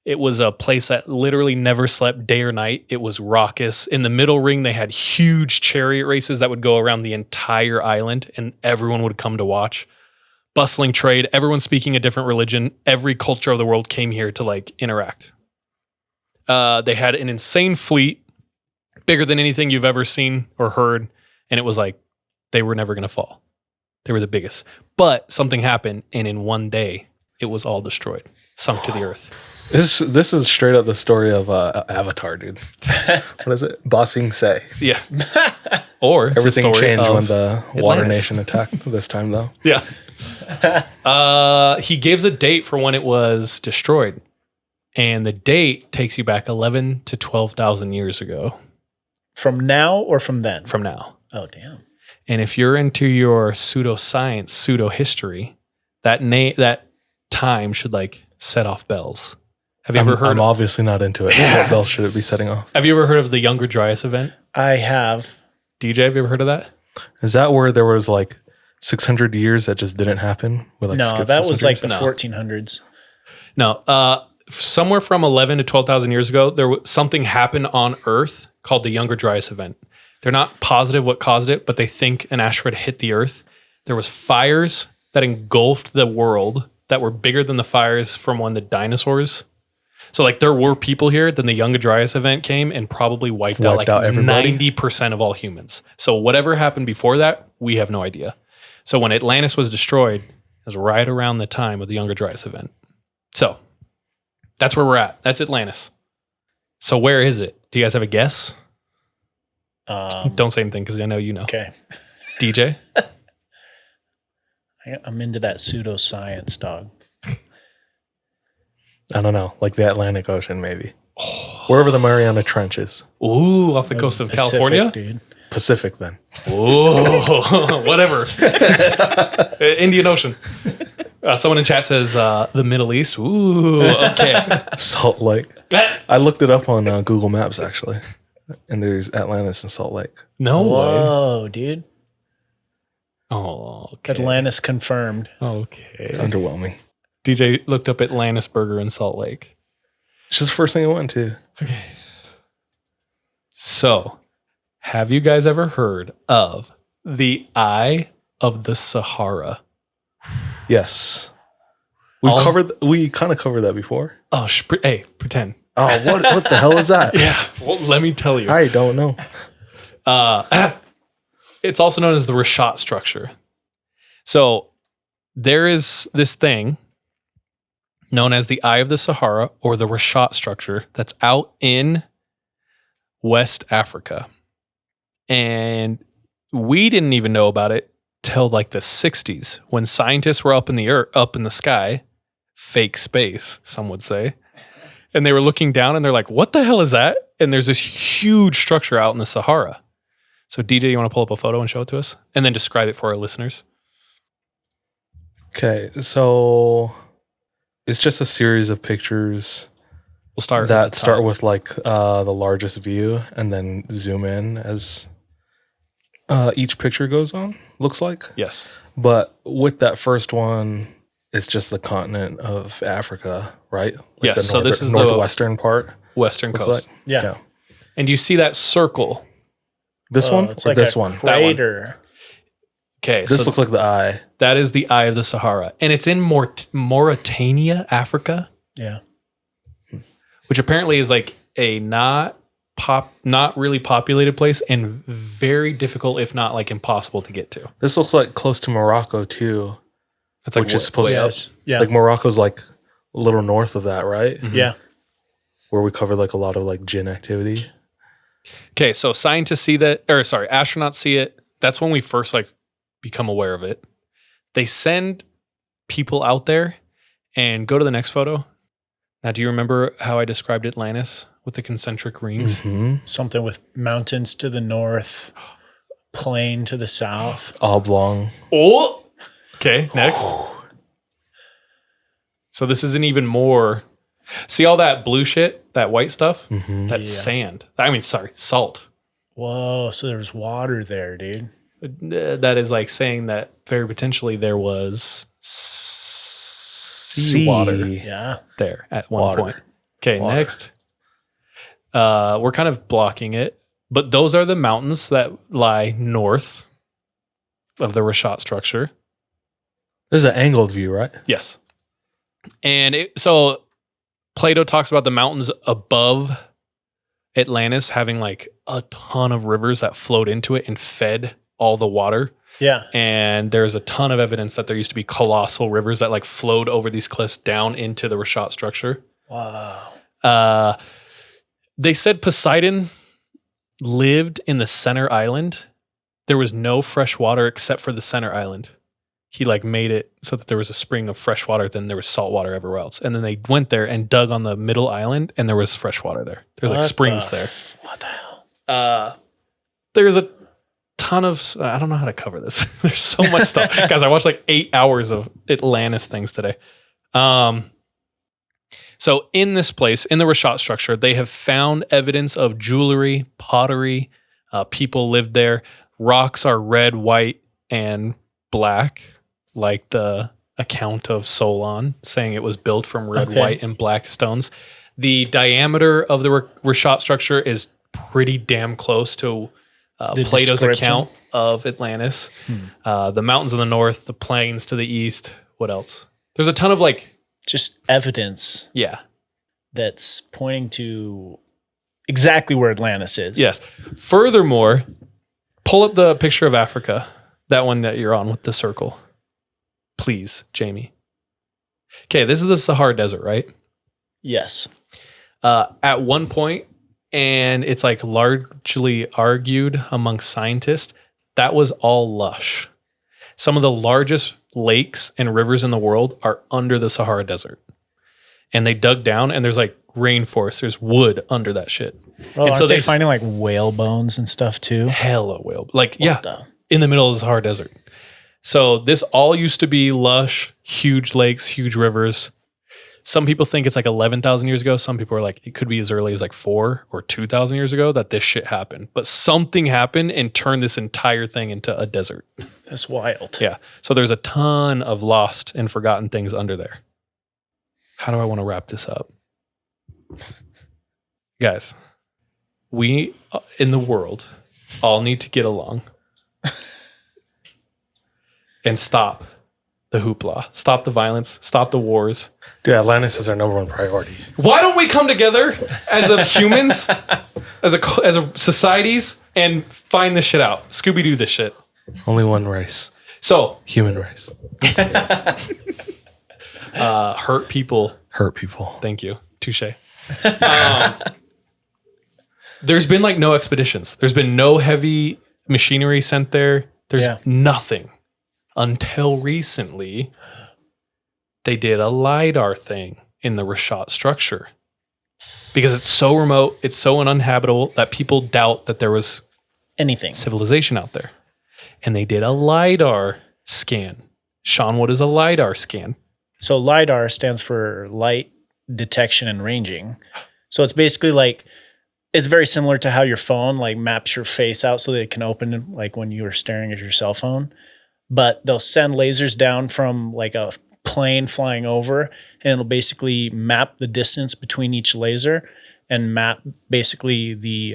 S1: It was a place that literally never slept day or night. It was raucous. In the middle ring, they had huge chariot races that would go around the entire island, and everyone would come to watch. Bustling trade, everyone speaking a different religion. Every culture of the world came here to like interact. They had an insane fleet, bigger than anything you've ever seen or heard. And it was like, they were never going to fall. They were the biggest. But something happened, and in one day, it was all destroyed. sunk to the earth.
S2: This is straight up the story of Avatar, dude. What is it? Bossing Say.
S1: Yeah. Or it's
S2: Everything
S1: a story
S2: changed
S1: of
S2: when the Water
S1: Atlantis.
S2: Nation attacked this time, though.
S1: Yeah. He gives a date for when it was destroyed. And the date takes you back 11 to 12,000 years ago
S3: From now or from then?
S1: from now.
S3: Oh, damn.
S1: And if you're into your pseudoscience, pseudo history, that time should like set off bells. Have you ever heard?
S2: I'm obviously not into it.
S1: Yeah.
S2: What bells should it be setting off?
S1: Have you ever heard of the Younger Dryas event?
S3: I have.
S1: DJ, have you ever heard of that?
S2: Is that where there was like 600 years that just didn't happen? We, like,
S3: No,
S2: skipped
S3: that was
S2: 600
S3: like the
S1: No.
S3: 1400s.
S1: No. Somewhere from 11 to 12,000 years ago, there was something happened on Earth called the Younger Dryas event. They're not positive what caused it, but they think an asteroid hit the Earth. There was fires that engulfed the world that were bigger than the fires from when the dinosaurs. So like there were people here, then the Younger Dryas event came and probably wiped out like
S2: everybody?
S1: 90% of all humans. So whatever happened before that, we have no idea. So when Atlantis was destroyed, it was right around the time of the Younger Dryas event. So that's where we're at. That's Atlantis. So where is it? Do you guys have a guess? Don't say anything because I know you know.
S3: Okay.
S1: DJ?
S3: I'm into that pseudoscience, dog.
S2: I don't know, like the Atlantic Ocean, maybe. Wherever the Mariana Trench is.
S1: Ooh, off the coast of
S3: Pacific,
S1: California?
S3: dude.
S2: Pacific, then.
S1: Ooh, whatever. Indian Ocean. Someone in chat says the Middle East. Ooh, okay.
S2: Salt Lake. I looked it up on Google Maps, actually. And there's Atlantis and Salt Lake.
S1: No way.
S3: Whoa, dude.
S1: Oh, okay.
S3: Atlantis confirmed.
S1: Okay.
S2: Underwhelming.
S1: DJ looked up Atlantis Burger in Salt Lake.
S2: It's just the first thing I went to.
S1: Okay. So, have you guys ever heard of the Eye of the Sahara?
S2: Yes. We kind of covered that before.
S1: Oh, hey, pretend.
S2: Oh, what the hell is that?
S1: Yeah. Well, let me tell you.
S2: I don't know.
S1: It's also known as the Rashat structure. So there is this thing known as the Eye of the Sahara or the Rashat structure that's out in West Africa. And we didn't even know about it till like the 60s when scientists were up in the sky, fake space, some would say. And they were looking down and they're like, what the hell is that? And there's this huge structure out in the Sahara. So DJ, you want to pull up a photo and show it to us? And then describe it for our listeners.
S2: Okay, so it's just a series of pictures
S1: We'll start
S2: that start with like the largest view and then zoom in as each picture goes on, looks like.
S1: Yes.
S2: But with that first one, it's just the continent of Africa, right? Like
S1: Yes, so this is the
S2: northwestern part.
S1: Western
S2: looks
S1: coast.
S2: like.
S3: Yeah.
S1: And you see that circle.
S2: This one
S3: It's
S2: or
S3: like
S2: this
S3: a
S2: one?
S1: That one.
S3: crater.
S1: Okay,
S2: This
S1: so
S2: looks like the eye.
S1: that is the Eye of the Sahara. And it's in Mauritania, Africa,
S3: Yeah.
S1: which apparently is like a not really populated place and very difficult, if not like impossible to get to.
S2: This looks like close to Morocco too.
S1: That's like
S2: Which is supposed
S1: way
S2: to-
S1: up.
S3: Yeah.
S2: Like Morocco's like a little north of that, right?
S1: Mhm.
S3: Yeah.
S2: Where we covered like a lot of like gin activity.
S1: Okay, so scientists see that, or sorry, astronauts see it. That's when we first like become aware of it. They send people out there and go to the next photo. Now, do you remember how I described Atlantis with the concentric rings?
S2: Mm-hmm.
S3: Something with mountains to the north, plain to the south.
S2: Oblong.
S1: Oh, okay, next. So this is an even more, see all that blue shit, that white stuff?
S2: Mm-hmm.
S1: That's
S3: Yeah.
S1: sand. Salt.
S3: Whoa. So there's water there, dude.
S1: That is like saying that very potentially there was seawater
S3: Yeah.
S1: there at one
S2: Water.
S1: point. Okay,
S2: Water.
S1: next. We're kind of blocking it, but those are the mountains that lie north of the Rashat structure.
S2: This is an angled view, right?
S1: Yes. And so Plato talks about the mountains above Atlantis having like a ton of rivers that flowed into it and fed all the water.
S3: Yeah.
S1: And there's a ton of evidence that there used to be colossal rivers that like flowed over these cliffs down into the Rashat structure.
S3: Wow.
S1: They said Poseidon lived in the center island. There was no fresh water except for the center island. He like made it so that there was a spring of fresh water, then there was salt water everywhere else. And then they went there and dug on the middle island and there was fresh water there. There's like springs there.
S3: What the hell?
S1: There's a ton of, I don't know how to cover this. There's so much stuff. Guys, I watched like 8 hours of Atlantis things today. So in this place, in the Rashat structure, they have found evidence of jewelry, pottery. People lived there. Rocks are red, white, and black, like the account of Solon, saying it was built from red, white, and black stones. The diameter of the Rashat structure is pretty damn close to Plato's account of Atlantis. The mountains in the north, the plains to the east. What else? There's a ton of like...
S3: Just evidence.
S1: Yeah.
S3: That's pointing to exactly where Atlantis is.
S1: Yes. Furthermore, pull up the picture of Africa. That one that you're on with the circle. Please, Jamie. Okay, this is the Sahara Desert, right?
S3: Yes.
S1: At one point, and it's like largely argued among scientists, that was all lush. Some of the largest lakes and rivers in the world are under the Sahara Desert. And they dug down and there's like rainforest. There's wood under that shit.
S3: Oh,
S1: and so
S3: they finding like whale bones and stuff too?
S1: Hella whale. Like, in the middle of the Sahara Desert. So this all used to be lush, huge lakes, huge rivers. Some people think it's like 11,000 years ago. Some people are like, it could be as early as like 4 or 2,000 years ago that this shit happened. But something happened and turned this entire thing into a desert.
S3: That's wild.
S1: Yeah. So there's a ton of lost and forgotten things under there. How do I want to wrap this up? Guys, we in the world all need to get along and stop the hoopla, stop the violence, stop the wars.
S2: Dude, Atlantis is our number one priority.
S1: Why don't we come together as a humans, as a societies, and find this shit out? Scooby-Doo this shit.
S2: Only one race.
S1: So
S2: Human race.
S1: hurt people.
S2: Hurt people.
S1: Thank you. Touche. There's been like no expeditions. There's been no heavy machinery sent there. There's nothing. Until recently, they did a LiDAR thing in the Rashat structure. Because it's so remote, it's so uninhabitable that people doubt that there was
S3: anything
S1: civilization out there. And they did a LiDAR scan. Sean, what is a LiDAR scan?
S3: So LiDAR stands for light detection and ranging. So it's basically like, it's very similar to how your phone like maps your face out so that it can open like when you are staring at your cell phone. But they'll send lasers down from like a plane flying over, and it'll basically map the distance between each laser and map basically the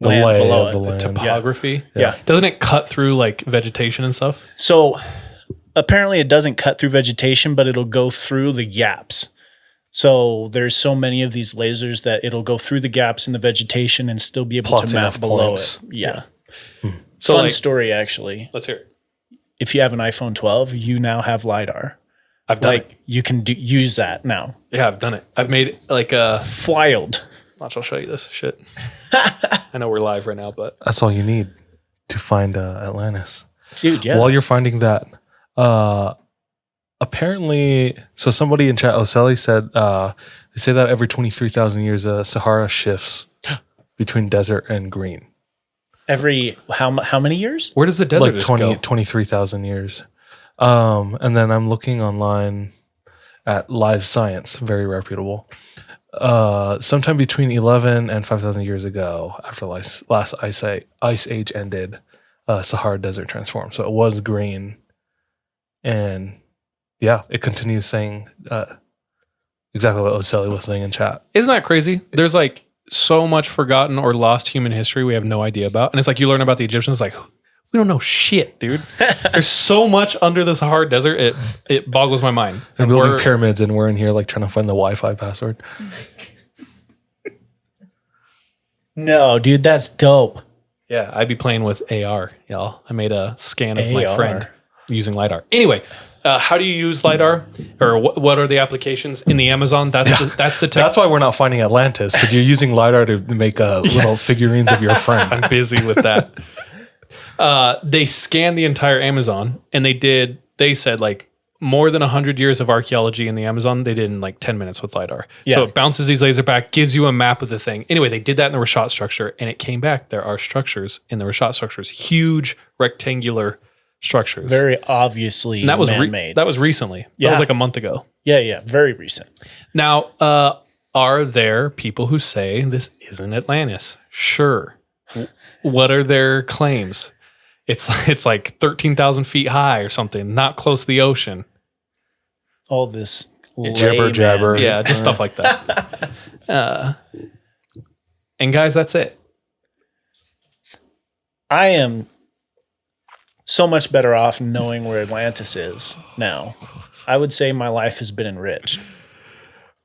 S3: land below it.
S1: The topography.
S3: Yeah.
S1: Doesn't it cut through like vegetation and stuff?
S3: So apparently it doesn't cut through vegetation, but it'll go through the gaps. So there's so many of these lasers that it'll go through the gaps in the vegetation and still be able to map below it. Yeah.
S1: So
S3: Fun
S1: like,
S3: story, actually.
S1: let's hear it.
S3: If you have an iPhone 12, you now have LiDAR.
S1: I've done it.
S3: You can use that now.
S1: Yeah, I've done it. I've made like a...
S3: Wild.
S1: Watch, I'll show you this shit. I know we're live right now, but...
S2: That's all you need to find Atlantis.
S3: Dude, yeah.
S2: While you're finding that, apparently, so somebody in chat, Oseli said, they say that every 23,000 years, Sahara shifts between desert and green.
S3: Every, how many years?
S1: Where does the desert
S2: like
S1: go?
S2: 23,000 years. And then I'm looking online at Live Science, very reputable. Sometime between 11 and 5,000 years ago, after last ice age ended, Sahara Desert transformed. So it was green. And yeah, it continues saying exactly what Oseli was saying in chat.
S1: Isn't that crazy? There's like so much forgotten or lost human history we have no idea about. And it's like you learn about the Egyptians, like, we don't know shit, dude. There's so much under the Sahara Desert, it boggles my mind.
S2: They're building pyramids and we're in here like trying to find the Wi-Fi password.
S3: No, dude, that's dope.
S1: Yeah, I'd be playing with AR, y'all. I made a scan of my
S3: AR.
S1: friend using LiDAR. Anyway, how do you use LiDAR? Or what are the applications in the Amazon? That's the tech.
S2: That's why we're not finding Atlantis, because you're using LiDAR to make little figurines of your friend.
S1: I'm busy with that. They scanned the entire Amazon, and they said like more than 100 years of archaeology in the Amazon, they did in like 10 minutes with LiDAR.
S3: Yeah.
S1: So it bounces these laser back, gives you a map of the thing. Anyway, they did that in the Rashat structure, and it came back. There are structures in the Rashat structures, huge rectangular structures.
S3: Very obviously
S1: and that was
S3: man-made.
S1: that was recently. That
S3: Yeah.
S1: was like a month ago.
S3: Yeah, very recent.
S1: Now, are there people who say this isn't Atlantis? Sure. What are their claims? It's like 13,000 feet high or something, not close to the ocean.
S3: All this
S2: Jibber
S3: layman.
S2: jabber.
S1: Yeah, just stuff like that. And guys, that's it.
S3: I am so much better off knowing where Atlantis is now. I would say my life has been enriched.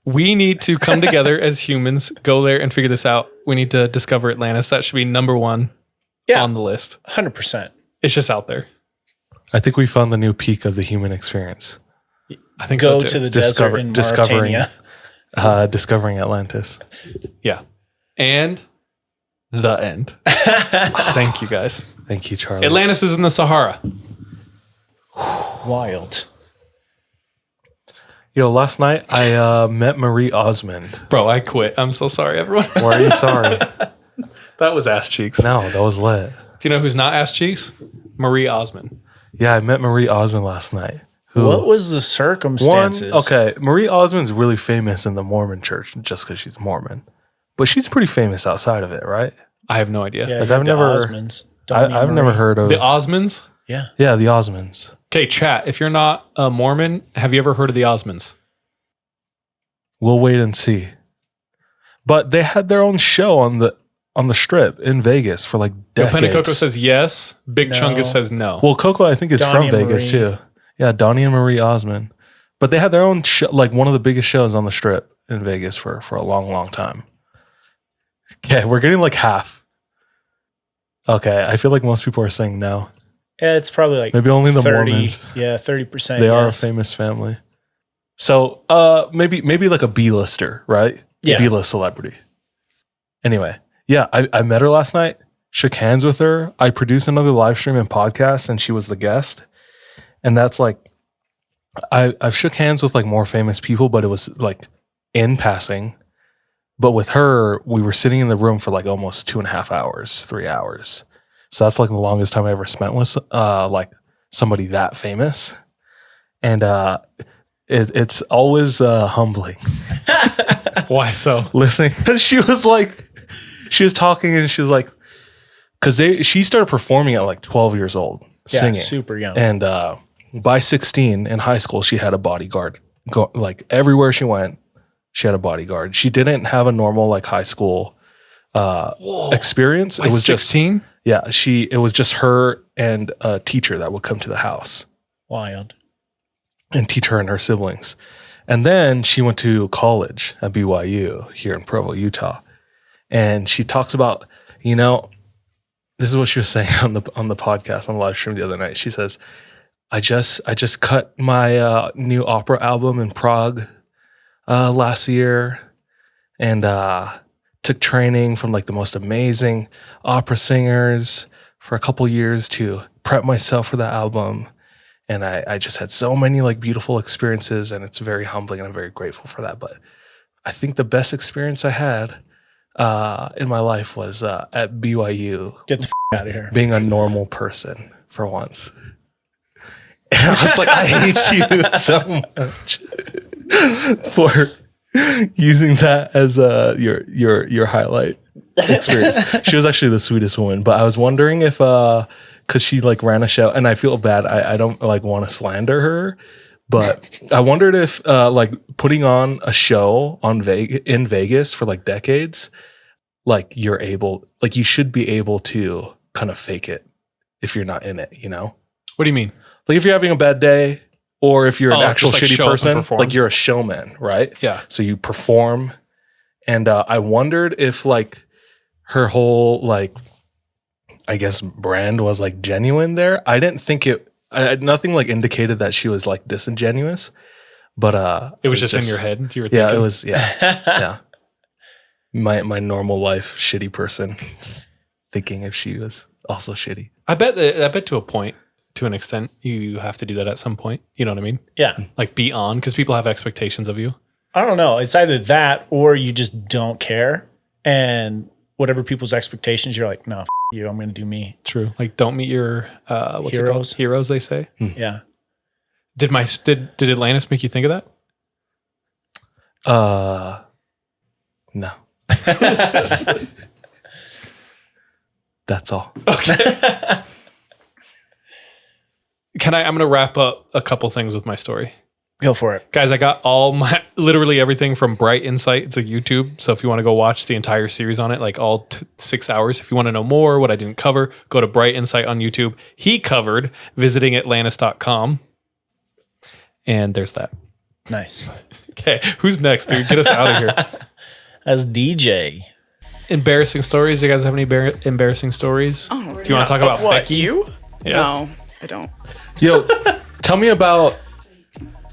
S1: We need to come together as humans, go there and figure this out. We need to discover Atlantis. That should be number one on the list.
S3: 100%.
S1: It's just out there.
S2: I think we found the new peak of the human experience.
S1: I think
S3: Go
S1: so too.
S3: to the desert in Mauritania.
S2: Discovering Atlantis.
S1: Yeah. And the end. Thank you, guys.
S2: Thank you, Charlie.
S1: Atlantis is in the Sahara.
S3: Wild.
S2: Yo, last night I met Marie Osmond.
S1: Bro, I quit. I'm so sorry, everyone.
S2: Why are you sorry?
S1: That was ass cheeks.
S2: No, that was lit.
S1: Do you know who's not ass cheeks? Marie Osmond.
S2: Yeah, I met Marie Osmond last night.
S3: What was the circumstances?
S2: Okay, Marie Osmond's really famous in the Mormon church just because she's Mormon. But she's pretty famous outside of it, right?
S1: I have no idea.
S3: Yeah,
S2: Like,
S3: you
S2: I've
S3: have the
S2: never-
S3: Osmonds. Donnie
S2: I've never
S3: Marie.
S2: heard of...
S1: The Osmonds?
S3: Yeah.
S2: yeah, the Osmonds.
S1: Okay, chat. If you're not a Mormon, have you ever heard of the Osmonds?
S2: We'll wait and see. But they had their own show on the strip in Vegas for like decades.
S1: Pentecoco says yes. Big
S3: No.
S1: Chungus says no.
S2: Well, Coco, I think, is
S3: Donnie
S2: from
S3: and
S2: Vegas
S3: Marie.
S2: too. Yeah, Donnie and Marie Osmond. But they had their own show, like one of the biggest shows on the strip in Vegas for a long, long time. Okay, we're getting like half. Okay, I feel like most people are saying no.
S3: Yeah, it's probably like
S2: Maybe only the
S3: 30,
S2: Mormons.
S3: Yeah, 30%.
S2: They are a
S3: yes.
S2: famous family. So maybe like a B-lister, right?
S3: Yeah.
S2: B-list celebrity. Anyway, yeah, I met her last night, shook hands with her. I produced another live stream and podcast, and she was the guest. And that's like, I've shook hands with like more famous people, but it was like in passing. But with her, we were sitting in the room for like almost 2.5 hours, 3 hours. So that's like the longest time I ever spent with like somebody that famous. And it's always humbling.
S1: Why so?
S2: Listening. She was talking and she was like, because she started performing at like 12 years old,
S3: Yeah,
S2: singing.
S3: super young.
S2: And by 16 in high school, she had a bodyguard. Like everywhere she went, she had a bodyguard. She didn't have a normal like high school experience.
S1: By 16?
S2: It was just her and a teacher that would come to the house
S3: Wild.
S2: and teach her and her siblings. And then she went to college at BYU here in Provo, Utah. And she talks about, this is what she was saying on the podcast, on the live stream the other night. She says, I just cut my new opera album in Prague last year, and took training from like the most amazing opera singers for a couple years to prep myself for that album. And I just had so many like beautiful experiences, and it's very humbling, and I'm very grateful for that. But I think the best experience I had in my life was at BYU.
S3: Get the out of here.
S2: Being a normal person for once. And I was like, I hate you so much for using that as your highlight experience. She was actually the sweetest woman, but I was wondering if because she like ran a show, and I feel bad. I don't like want to slander her, but I wondered if like putting on a show in Vegas for like decades, like you should be able to kind of fake it if you're not in it,
S1: What do you mean?
S2: Like if you're having a bad day, or if you're an actual
S1: just, like,
S2: shitty
S1: show up and
S2: person,
S1: perform.
S2: like you're a showman, right?
S1: Yeah.
S2: So you perform. And I wondered if like her whole like I guess, brand was like genuine there. I didn't think nothing like indicated that she was like disingenuous, but
S1: It was just in your head. You were
S2: Yeah,
S1: thinking.
S2: it was. Yeah, yeah. My normal life, shitty person, thinking if she was also shitty.
S1: I bet to a point, to an extent, you have to do that at some point. You know what I mean?
S3: Yeah.
S1: Like be on, because people have expectations of you.
S3: I don't know. It's either that or you just don't care. And whatever people's expectations, you're like, no, you, I'm going to do me.
S1: True. Like don't meet your what's it called?
S3: Heroes.
S1: Heroes, they say.
S3: Yeah.
S1: Did Atlantis make you think of that?
S2: No. That's all.
S1: Okay. I'm going to wrap up a couple things with my story.
S3: Go for it.
S1: Guys, I got literally everything from Bright Insight. It's a YouTube. So if you want to go watch the entire series on it, like all 6 hours, if you want to know more, what I didn't cover, go to Bright Insight on YouTube. He covered visiting Atlantis.com. And there's that.
S3: Nice.
S1: Okay. Who's next, dude? Get us out of here.
S3: As DJ.
S1: Embarrassing stories. You guys have any embarrassing stories?
S5: Oh,
S1: Do you want to talk about
S5: what,
S1: Becky?
S5: You?
S1: Yeah.
S5: No, I don't.
S2: Yo, tell me about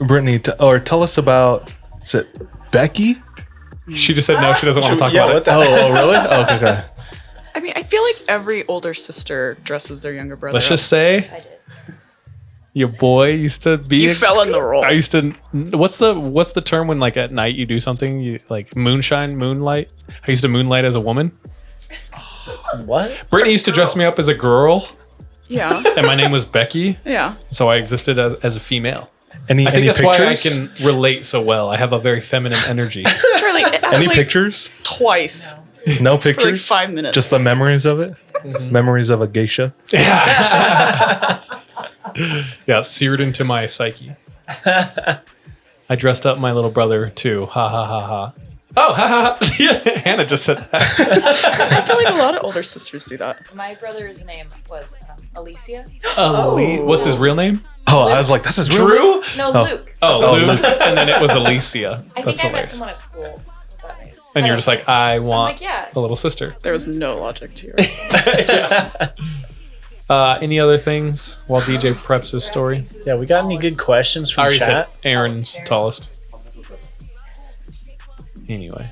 S2: Brittany, or tell us about, is it Becky?
S1: She just said no, she doesn't want to talk
S3: Yeah,
S1: about
S3: what
S1: it.
S3: the
S2: Oh, really? Oh, okay.
S5: I mean, I feel like every older sister dresses their younger brother.
S1: Let's
S5: up.
S1: just say
S4: I did.
S1: your boy used to be.
S5: You fell in the role.
S1: I used to. What's the term when like at night you do something? You like moonlight. I used to moonlight as a woman.
S3: What?
S1: Brittany used to dress me up as a girl,
S5: Yeah,
S1: and my name was Becky,
S5: yeah.
S1: so I existed as a female.
S2: Any
S1: I think that's
S2: pictures?
S1: why I can relate so well. I have a very feminine energy.
S5: Charlie,
S2: Any
S5: like,
S2: pictures?
S5: Twice
S2: No
S5: for like
S2: pictures?
S5: 5 minutes.
S2: Just the memories of it? Memories of a geisha?
S1: Yeah, seared into my psyche. I dressed up my little brother too. Ha ha ha ha. Oh, ha ha ha. Yeah, Hannah just said that.
S5: I feel like a lot of older sisters do that.
S4: My brother's name was Alicia.
S1: What's his real name?
S2: Oh, I was like, that's his real name?
S1: Drew?
S4: No,
S2: Oh.
S4: Luke.
S1: Oh, Luke. And then it was Alicia.
S4: I
S1: That's
S4: think I met
S1: hilarious.
S4: someone at school with that name.
S1: And
S4: I
S1: you're
S4: don't
S1: just
S4: know.
S1: like, I
S4: I'm
S1: want
S4: like, yeah.
S1: a little sister.
S5: There was no logic to yours.
S1: Any other things while DJ preps his story?
S3: Yeah, we got any good questions
S1: I
S3: from
S1: already said
S3: chat?
S1: Aaron's tallest. Anyway,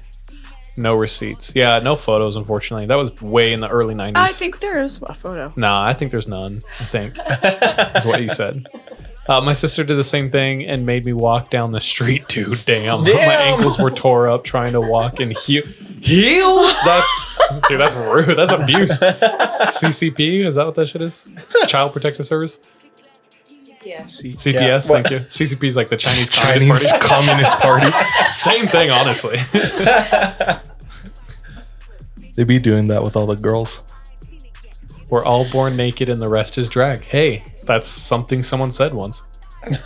S1: no receipts. Yeah, no photos, unfortunately. That was way in the early 90s.
S5: I think there is a photo.
S1: Nah, I think there's none. I think is what you said. My sister did the same thing and made me walk down the street, dude. Damn. My ankles were tore up trying to walk in heels. That's rude. That's abuse. CCP, is that what that shit is? Child Protective Service.
S4: Yeah.
S1: CPS.
S3: Yeah.
S1: Thank you. CCP is like the Chinese
S2: Chinese
S1: Communist Party.
S2: Communist Party.
S1: Same thing, honestly.
S2: They be doing that with all the girls.
S1: We're all born naked and the rest is drag. Hey, that's something someone said once.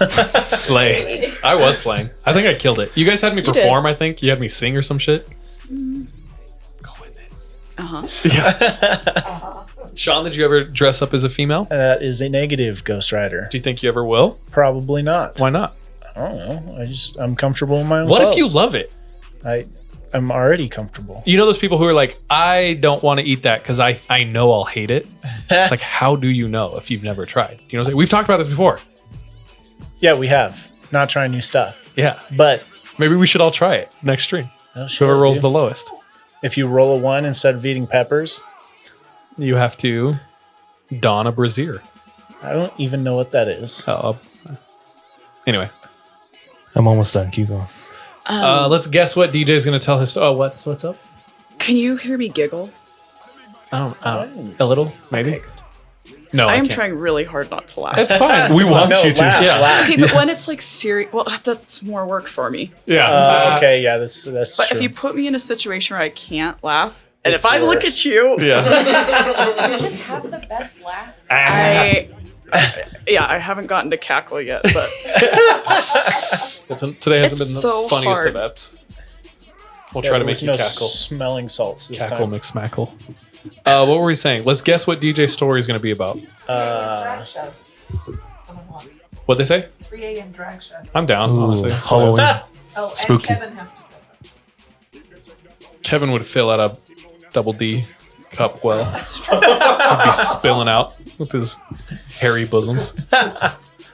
S1: Slay. I was slaying. I think I killed it. You guys had me
S5: You
S1: perform, I think. You had me sing or some shit. Go with it.
S5: Uh-huh.
S1: Sean, did you ever dress up as a female?
S3: That is a negative, Ghost Rider.
S1: Do you think you ever will?
S3: Probably not.
S1: Why not?
S3: I don't know. I'm comfortable in my own
S1: What if
S3: clothes.
S1: you love it?
S3: I'm already comfortable.
S1: You know those people who are like, I don't want to eat that because I know I'll hate it. It's like, how do you know if you've never tried? You know what I'm saying? We've talked about this before.
S3: Yeah, we have. Not trying new stuff.
S1: Yeah.
S3: But
S1: Maybe we should all try it next stream.
S3: oh, shit,
S1: Whoever rolls
S3: dude.
S1: the lowest.
S3: If you roll a 1 instead of eating peppers,
S1: You have to don a brassiere.
S3: I don't even know what that is.
S1: Anyway,
S2: I'm almost done. Keep going.
S1: let's guess what DJ's going to tell his. Oh, what's up?
S5: Can you hear me giggle?
S1: I don't. A little, maybe.
S5: Okay.
S1: No,
S5: I am
S1: can't.
S5: trying really hard not to laugh.
S1: It's fine.
S2: We want
S3: No,
S2: you to.
S3: laugh,
S1: Yeah.
S3: laugh.
S5: Okay, but when it's like serious, well, that's more work for me.
S1: Yeah.
S3: Okay, yeah, that's
S5: But
S3: true.
S5: if you put me in a situation where I can't laugh, and
S3: It's
S5: if I look
S3: worse.
S5: at you,
S1: Yeah.
S4: You just have the best laugh.
S5: I haven't gotten to cackle yet, but
S1: Today hasn't
S5: It's
S1: been the
S5: so
S1: funniest
S5: hard.
S1: of eps. We'll
S3: Yeah,
S1: try to
S3: there
S1: make
S3: was
S1: you
S3: no
S1: cackle.
S3: smelling salts this
S1: Cackle,
S3: time.
S1: mix-mackle. What were we saying? Let's guess what DJ's story is going to be about.
S4: Drag show. Someone wants.
S1: What'd they say?
S4: 3 a.m. drag show.
S1: I'm down,
S2: Ooh,
S1: honestly.
S2: Halloween.
S4: Oh,
S2: Spooky.
S4: and Kevin has to dress up.
S1: Kevin would fill out a double D. cup well. He'd be spilling out with his hairy bosoms.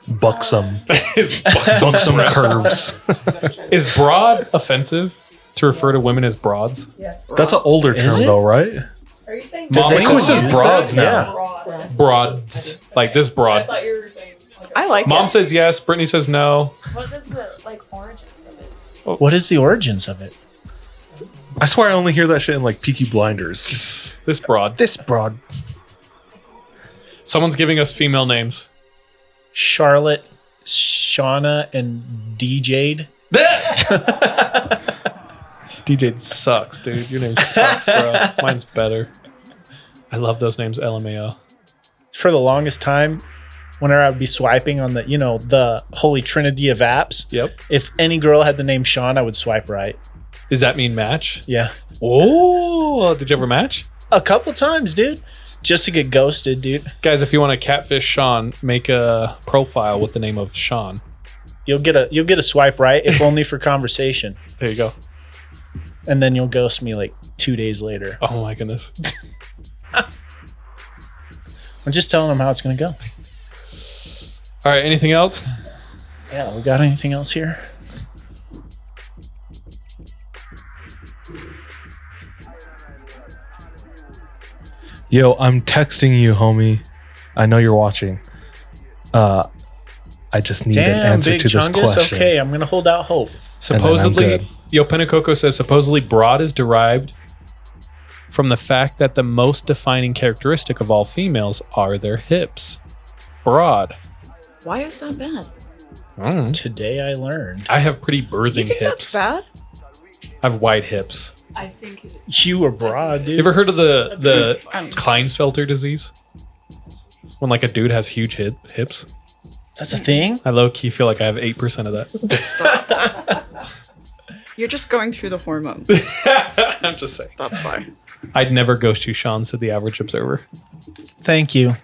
S2: Buxom.
S1: His buxom breasts.
S2: Curves.
S1: Is broad offensive to refer to women as broads?
S4: Yes.
S2: That's an older
S3: Is
S2: term
S3: it?
S2: though, right?
S4: Are you saying
S1: Mom
S2: I think it says
S3: use
S2: broads
S3: that?
S2: now.
S4: broad?
S1: Broads. Like this
S4: I
S1: broad.
S4: thought you were saying. Like
S5: I like
S1: Mom
S5: it.
S1: says yes. Brittany says no.
S4: What is the origins of it?
S3: What is the origins of it?
S2: I swear I only hear that shit in like Peaky Blinders.
S1: This broad.
S2: This broad.
S1: Someone's giving us female names.
S3: Charlotte, Shauna, and DJ'd.
S1: DJ sucks, dude. Your name sucks, bro. Mine's better. I love those names, LMAO.
S3: For the longest time, whenever I would be swiping on the, the holy trinity of apps,
S1: Yep.
S3: if any girl had the name Sean, I would swipe right.
S1: Does that mean match?
S3: Yeah.
S1: Oh, did you ever match?
S3: A couple times, dude. Just to get ghosted, dude.
S1: Guys, if you want to catfish Sean, make a profile with the name of Sean.
S3: You'll get a swipe right, if only for conversation.
S1: There you go.
S3: And then you'll ghost me like 2 days later.
S1: Oh my goodness.
S3: I'm just telling them how it's gonna go.
S1: All right, anything else?
S3: Yeah, we got anything else here?
S2: Yo, I'm texting you, homie. I know you're watching. I just need an
S3: Damn,
S2: answer
S3: Big
S2: to this
S3: Chungus.
S2: question.
S3: Okay, I'm gonna hold out hope.
S1: Supposedly,
S2: good.
S1: Yo Pinacoco says supposedly broad is derived from the fact that the most defining characteristic of all females are their hips. Broad.
S5: Why is that bad?
S3: Today I learned.
S1: I have pretty birthing
S5: You think
S1: hips.
S5: that's bad?
S1: I have wide hips.
S4: I think it,
S3: You were broad, dude.
S1: You ever heard of the
S5: I don't-
S1: Klinefelter disease? When like a dude has huge hips.
S3: That's a thing?
S1: I low key feel like I have 8% of that.
S5: Stop. You're just going through the hormones.
S1: I'm just saying.
S5: That's why.
S1: I'd never ghost you, Sean, said the average observer.
S3: Thank you.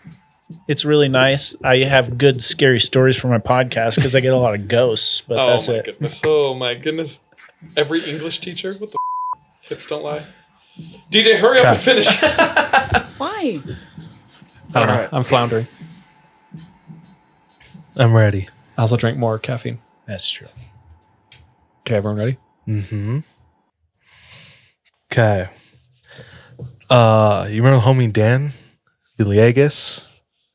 S3: It's really nice. I have good scary stories for my podcast because I get a lot of ghosts, but that's it.
S1: goodness. Oh my goodness. Every English teacher? What the hips don't lie. DJ, hurry up and finish.
S5: Why?
S1: I don't know. I'm floundering.
S2: I'm ready.
S1: I also drank more caffeine.
S3: That's true.
S1: Okay, everyone ready?
S2: Mm-hmm. Okay. You remember homie Dan Villegas?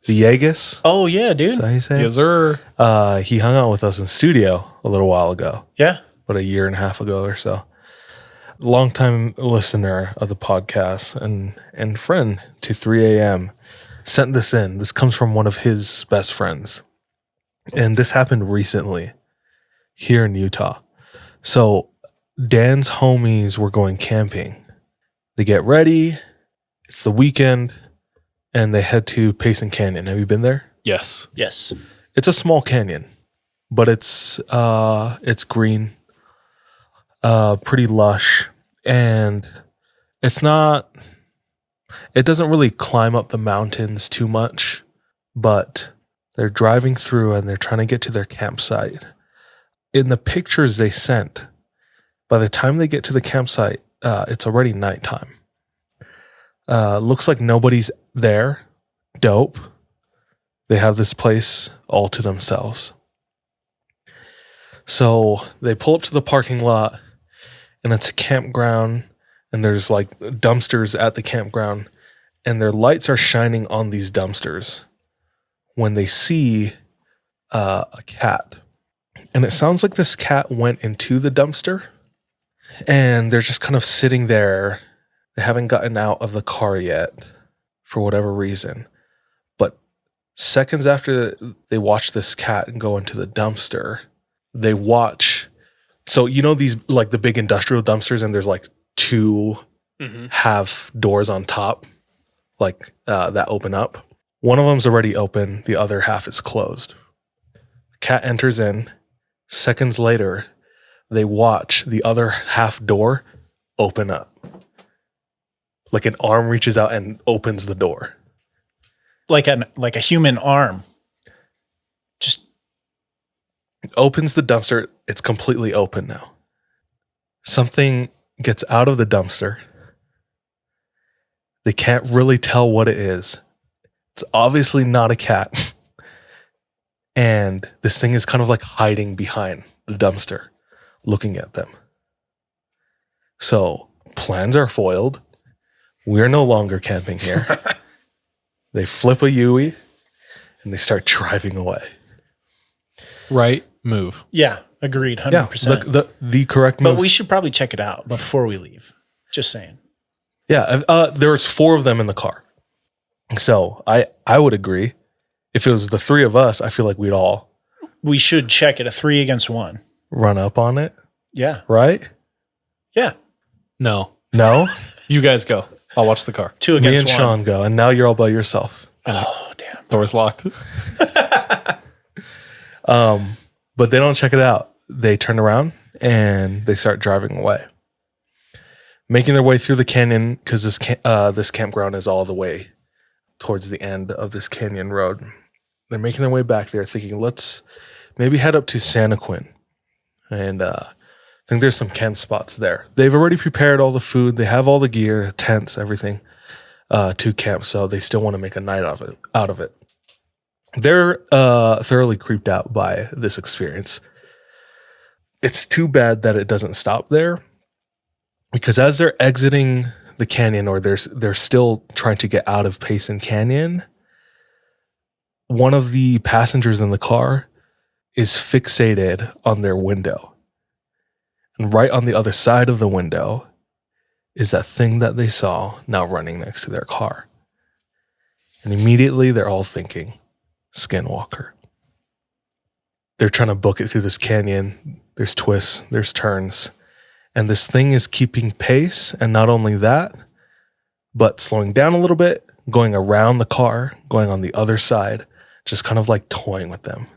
S2: Villegas?
S3: Oh, yeah,
S2: Is
S3: dude.
S2: that how you say it?
S1: Yes, sir.
S2: He hung out with us in studio a little while ago,
S3: Yeah.
S2: about a year and a half ago or so. Longtime listener of the podcast and friend to 3 a.m. sent this in. This comes from one of his best friends. And this happened recently here in Utah. So Dan's homies were going camping. They get ready. It's the weekend. And they head to Payson Canyon. Have you been there?
S1: Yes.
S3: Yes.
S2: It's a small canyon, but it's green, pretty lush, and it doesn't really climb up the mountains too much, but they're driving through and they're trying to get to their campsite. In the pictures they sent, by the time they get to the campsite, it's already nighttime. Looks like nobody's there. Dope. They have this place all to themselves. So they pull up to the parking lot and it's a campground and there's like dumpsters at the campground and their lights are shining on these dumpsters when they see a cat. And it sounds like this cat went into the dumpster and they're just kind of sitting there. They haven't gotten out of the car yet for whatever reason. But seconds after they watch this cat go into the dumpster, they watch. So, you know, these like the big industrial dumpsters, and there's like two have doors on top, like that open up. One of them's already open, the other half is closed. The cat enters in. Seconds later, they watch the other half door open up. Like an arm reaches out and opens the door.
S3: Like a human arm. Just
S2: Opens the dumpster. It's completely open now. Something gets out of the dumpster. They can't really tell what it is. It's obviously not a cat. And this thing is kind of like hiding behind the dumpster, looking at them. So plans are foiled. We're no longer camping here. They flip a Yui and they start driving away.
S1: Right move.
S3: Yeah, agreed, 100%.
S2: Yeah, the correct move.
S3: But we should probably check it out before we leave. Just saying.
S2: Yeah, there was 4 of them in the car. So I would agree. If it was the 3 of us, I feel like
S3: We should check it, a 3 against 1.
S2: run up on it,
S3: Yeah.
S2: right?
S3: Yeah.
S1: No.
S2: No?
S1: You guys go. I'll watch the car.
S3: 2
S2: Me
S3: against
S2: and
S3: 1.
S2: Sean go, and now you're all by yourself.
S3: Oh, damn.
S1: Door's locked.
S2: But they don't check it out. They turn around and they start driving away. Making their way through the canyon, because this campground is all the way towards the end of this canyon road. They're making their way back there thinking, let's maybe head up to Santa Quin. And I think there's some camp spots there. They've already prepared all the food. They have all the gear, tents, everything to camp. So they still want to make a night out of it. They're thoroughly creeped out by this experience. It's too bad that it doesn't stop there, because as they're exiting the canyon, or they're still trying to get out of Payson Canyon, one of the passengers in the car is fixated on their window. And right on the other side of the window is that thing that they saw now running next to their car. And immediately they're all thinking, Skinwalker. They're trying to book it through this canyon. There's twists, there's turns. And this thing is keeping pace. And not only that, but slowing down a little bit, going around the car, going on the other side, just kind of like toying with them,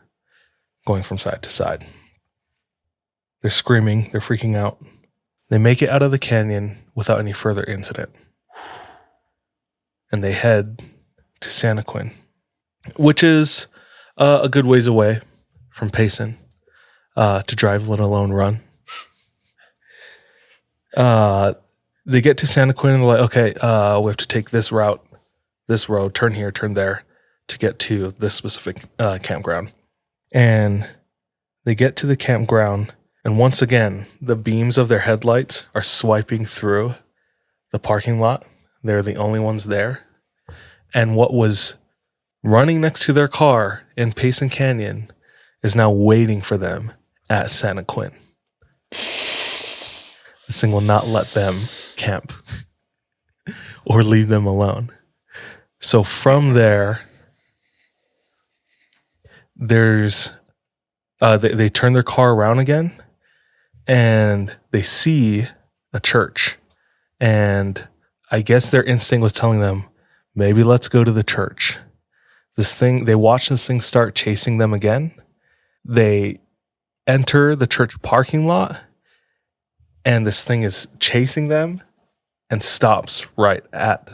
S2: going from side to side. They're screaming, they're freaking out. They make it out of the canyon without any further incident. And they head to Santa Quin, which is a good ways away from Payson to drive, let alone run. They get to Santa Quin and they're like, okay, we have to take this route, this road, turn here, turn there to get to this specific campground. And they get to the campground, and once again, the beams of their headlights are swiping through the parking lot. They're the only ones there. And what was running next to their car in Payson Canyon is now waiting for them at Santa Quin. This thing will not let them camp or leave them alone. So from there, there's they turn their car around again, and they see a church. And I guess their instinct was telling them, maybe let's go to the church. They watch this thing start chasing them again. They enter the church parking lot, and this thing is chasing them and stops right at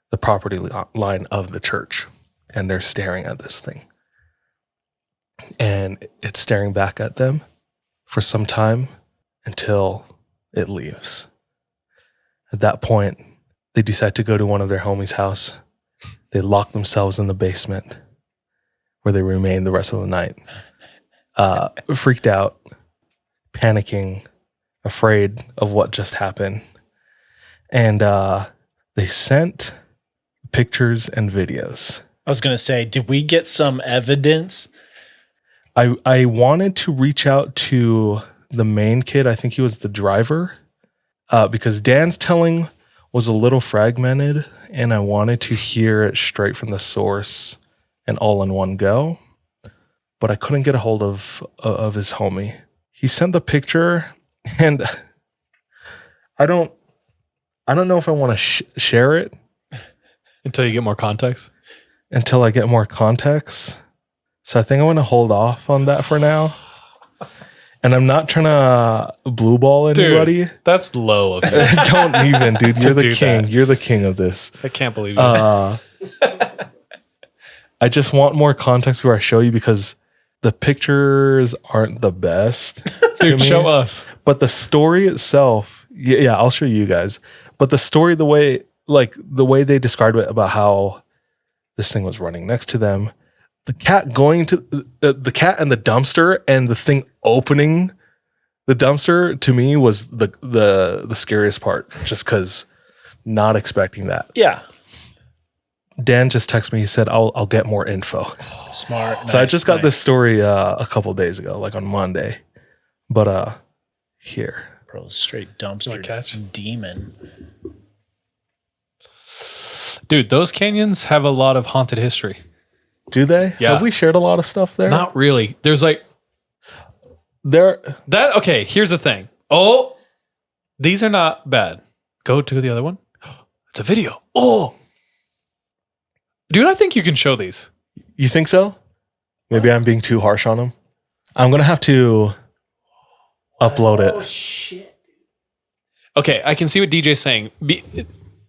S2: the property line of the church. And they're staring at this thing. And it's staring back at them for some time until it leaves. At that point, they decide to go to one of their homies' house. They lock themselves in the basement, where they remain the rest of the night. Freaked out, panicking, afraid of what just happened. And they sent pictures and videos.
S3: I was going to say, did we get some evidence?
S2: I wanted to reach out to the main kid. I think he was the driver, because Dan's telling was a little fragmented, and I wanted to hear it straight from the source and all in one go. But I couldn't get a hold of his homie. He sent the picture, and I don't know if I want to share it
S1: Until you get more context.
S2: until I get more context. So I think I'm going to hold off on that for now. And I'm not trying to blue ball anybody.
S1: Dude, that's low of you.
S2: Don't even, dude. You're the
S1: do
S2: king.
S1: that.
S2: You're the king of this.
S1: I can't believe you.
S2: I just want more context before I show you, because the pictures aren't the best. to
S1: Dude,
S2: me.
S1: show us.
S2: But the story itself, yeah, I'll show you guys. But the story, the way like the way they described it about how this thing was running next to them, the cat going to the cat and the dumpster and the thing opening the dumpster to me was the scariest part, just because not expecting that.
S3: Yeah.
S2: Dan just texted me. He said, "I'll get more info."
S3: Smart.
S2: So I
S3: nice,
S2: just got this
S3: nice.
S2: story a couple days ago, like on Monday. But here,
S3: Bro, straight dumpster
S1: Like catch?
S3: demon.
S1: Dude, those canyons have a lot of haunted history.
S2: do they?
S1: Yeah.
S2: Have we shared a lot of stuff there?
S1: Not really. There's like
S2: There.
S1: that. Okay, here's the thing. Oh, these are not bad. Go to the other one. It's a video. Oh, dude, I think you can show these.
S2: You think so? Maybe I'm being too harsh on them. I'm gonna have to upload it.
S3: Shit.
S1: Okay, I can see what DJ's saying.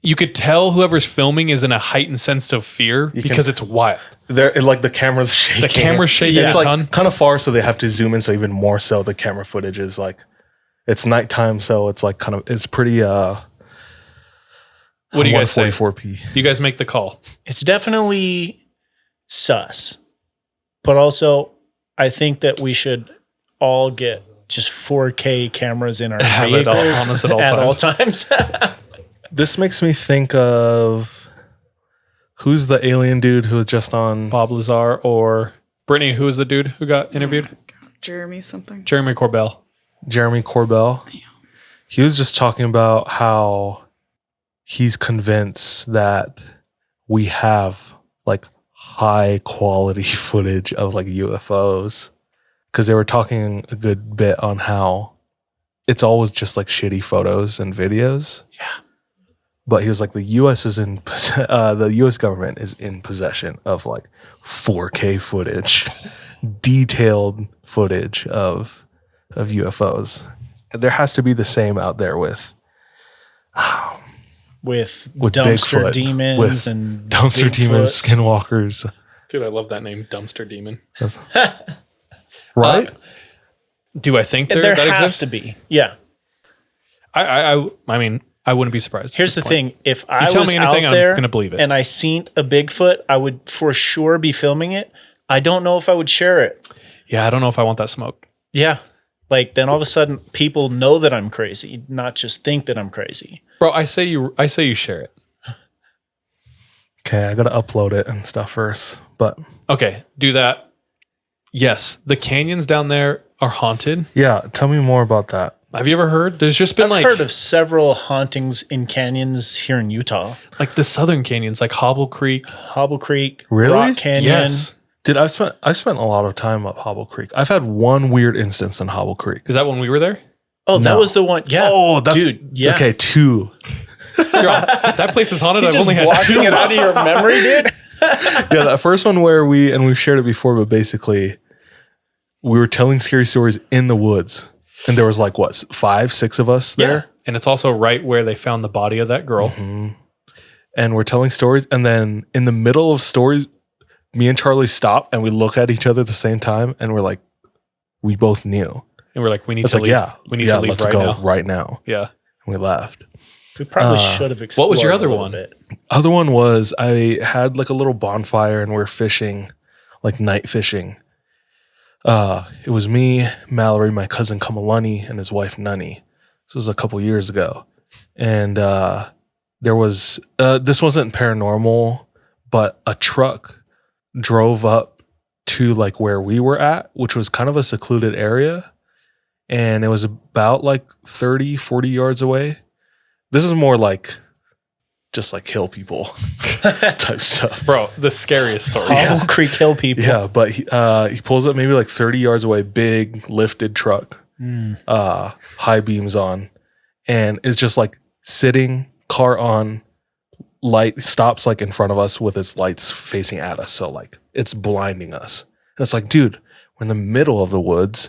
S1: You could tell whoever's filming is in a heightened sense of fear
S2: You
S1: because
S2: can-
S1: it's wild.
S2: They're like the camera's shaking.
S1: The camera's shaking
S2: It's
S1: a
S2: like
S1: ton.
S2: kind of far, so they have to zoom in. So even more so, the camera footage is like it's nighttime, so it's like kind of it's pretty.
S1: What do you guys say?
S2: 144p.
S1: You guys make the call.
S3: It's definitely sus. But also, I think that we should all get just 4K cameras in our
S1: Have it all
S3: vehicles
S1: on us at all
S3: times.
S2: This makes me think of who's the alien dude who was just on.
S1: Bob Lazar or Brittany, who was the dude who got interviewed?
S5: Jeremy something.
S1: Jeremy Corbell.
S2: Jeremy Corbell. He was just talking about how he's convinced that we have like high quality footage of like UFOs, because they were talking a good bit on how it's always just like shitty photos and videos.
S1: Yeah.
S2: But he was like, the U.S. is in the U.S. government is in possession of like 4K footage, detailed footage of UFOs. There has to be the same out there with
S3: with
S2: With
S3: dumpster
S2: Bigfoot,
S3: demons
S2: with
S3: and
S2: dumpster demons,
S3: Bigfoots.
S2: skinwalkers,
S1: Dude, I love that name, Dumpster Demon.
S2: right?
S1: Do I think
S3: There
S1: that
S3: has
S1: exists?
S3: to be. Yeah.
S1: I mean, I wouldn't be surprised. at
S3: Here's the
S1: this point.
S3: thing. If I
S1: tell
S3: was
S1: me anything,
S3: out
S1: I'm
S3: there
S1: gonna believe it.
S3: and I seen a Bigfoot, I would for sure be filming it. I don't know if I would share it.
S1: Yeah, I don't know if I want that smoke.
S3: Yeah. Like then all of a sudden people know that I'm crazy, not just think that I'm crazy.
S1: Bro, I say you share it.
S2: Okay, I gotta upload it and stuff first. But
S1: Okay, do that. Yes, the canyons down there are haunted.
S2: yeah, tell me more about that.
S1: Have you ever heard? There's just been
S3: I've heard of several hauntings in canyons here in Utah.
S1: like the southern canyons, like Hobble Creek.
S3: Hobble Creek,
S2: Really?
S3: Rock Canyon.
S1: Yes.
S2: Dude, I spent a lot of time up Hobble Creek. I've had one weird instance in Hobble Creek.
S1: Is that when we were there?
S3: Oh, that
S2: No.
S3: was the one. Yeah.
S2: Oh, that's
S3: dude. Yeah.
S2: Okay, two.
S1: Girl, that place is haunted.
S3: He's
S1: I've
S3: just
S1: only had
S3: blocking
S1: two.
S3: it out of your memory, dude.
S2: Yeah, that first one where we've shared it before, but basically we were telling scary stories in the woods, and there was like what 5, 6 of us there,
S1: And it's also right where they found the body of that girl.
S2: Mhm. And we're telling stories, and then in the middle of stories, me and Charlie stop and we look at each other at the same time, and we're like, we both knew.
S1: And we're like, we need
S2: It's
S1: to
S2: like,
S1: leave.
S2: yeah,
S1: We need to leave
S2: let's
S1: right
S2: go
S1: now.
S2: right now.
S1: Yeah.
S2: And we left.
S3: We probably should have explored.
S1: what was your other
S3: a little
S1: one?
S3: bit.
S2: Other one was I had like a little bonfire and we're fishing, like night fishing. It was me, Mallory, my cousin Kamalani, and his wife Nunny. This was a couple years ago. And there was this wasn't paranormal, but a truck drove up to like where we were at, which was kind of a secluded area. And it was about like 30, 40 yards away. This is more like just like hill people type stuff.
S1: Bro, the scariest story.
S3: Hobble Creek Hill people.
S2: Yeah, but he pulls up maybe like 30 yards away, big lifted truck, high beams on, and it's just like sitting, car on, light stops like in front of us with its lights facing at us. So like it's blinding us. And it's like, dude, we're in the middle of the woods.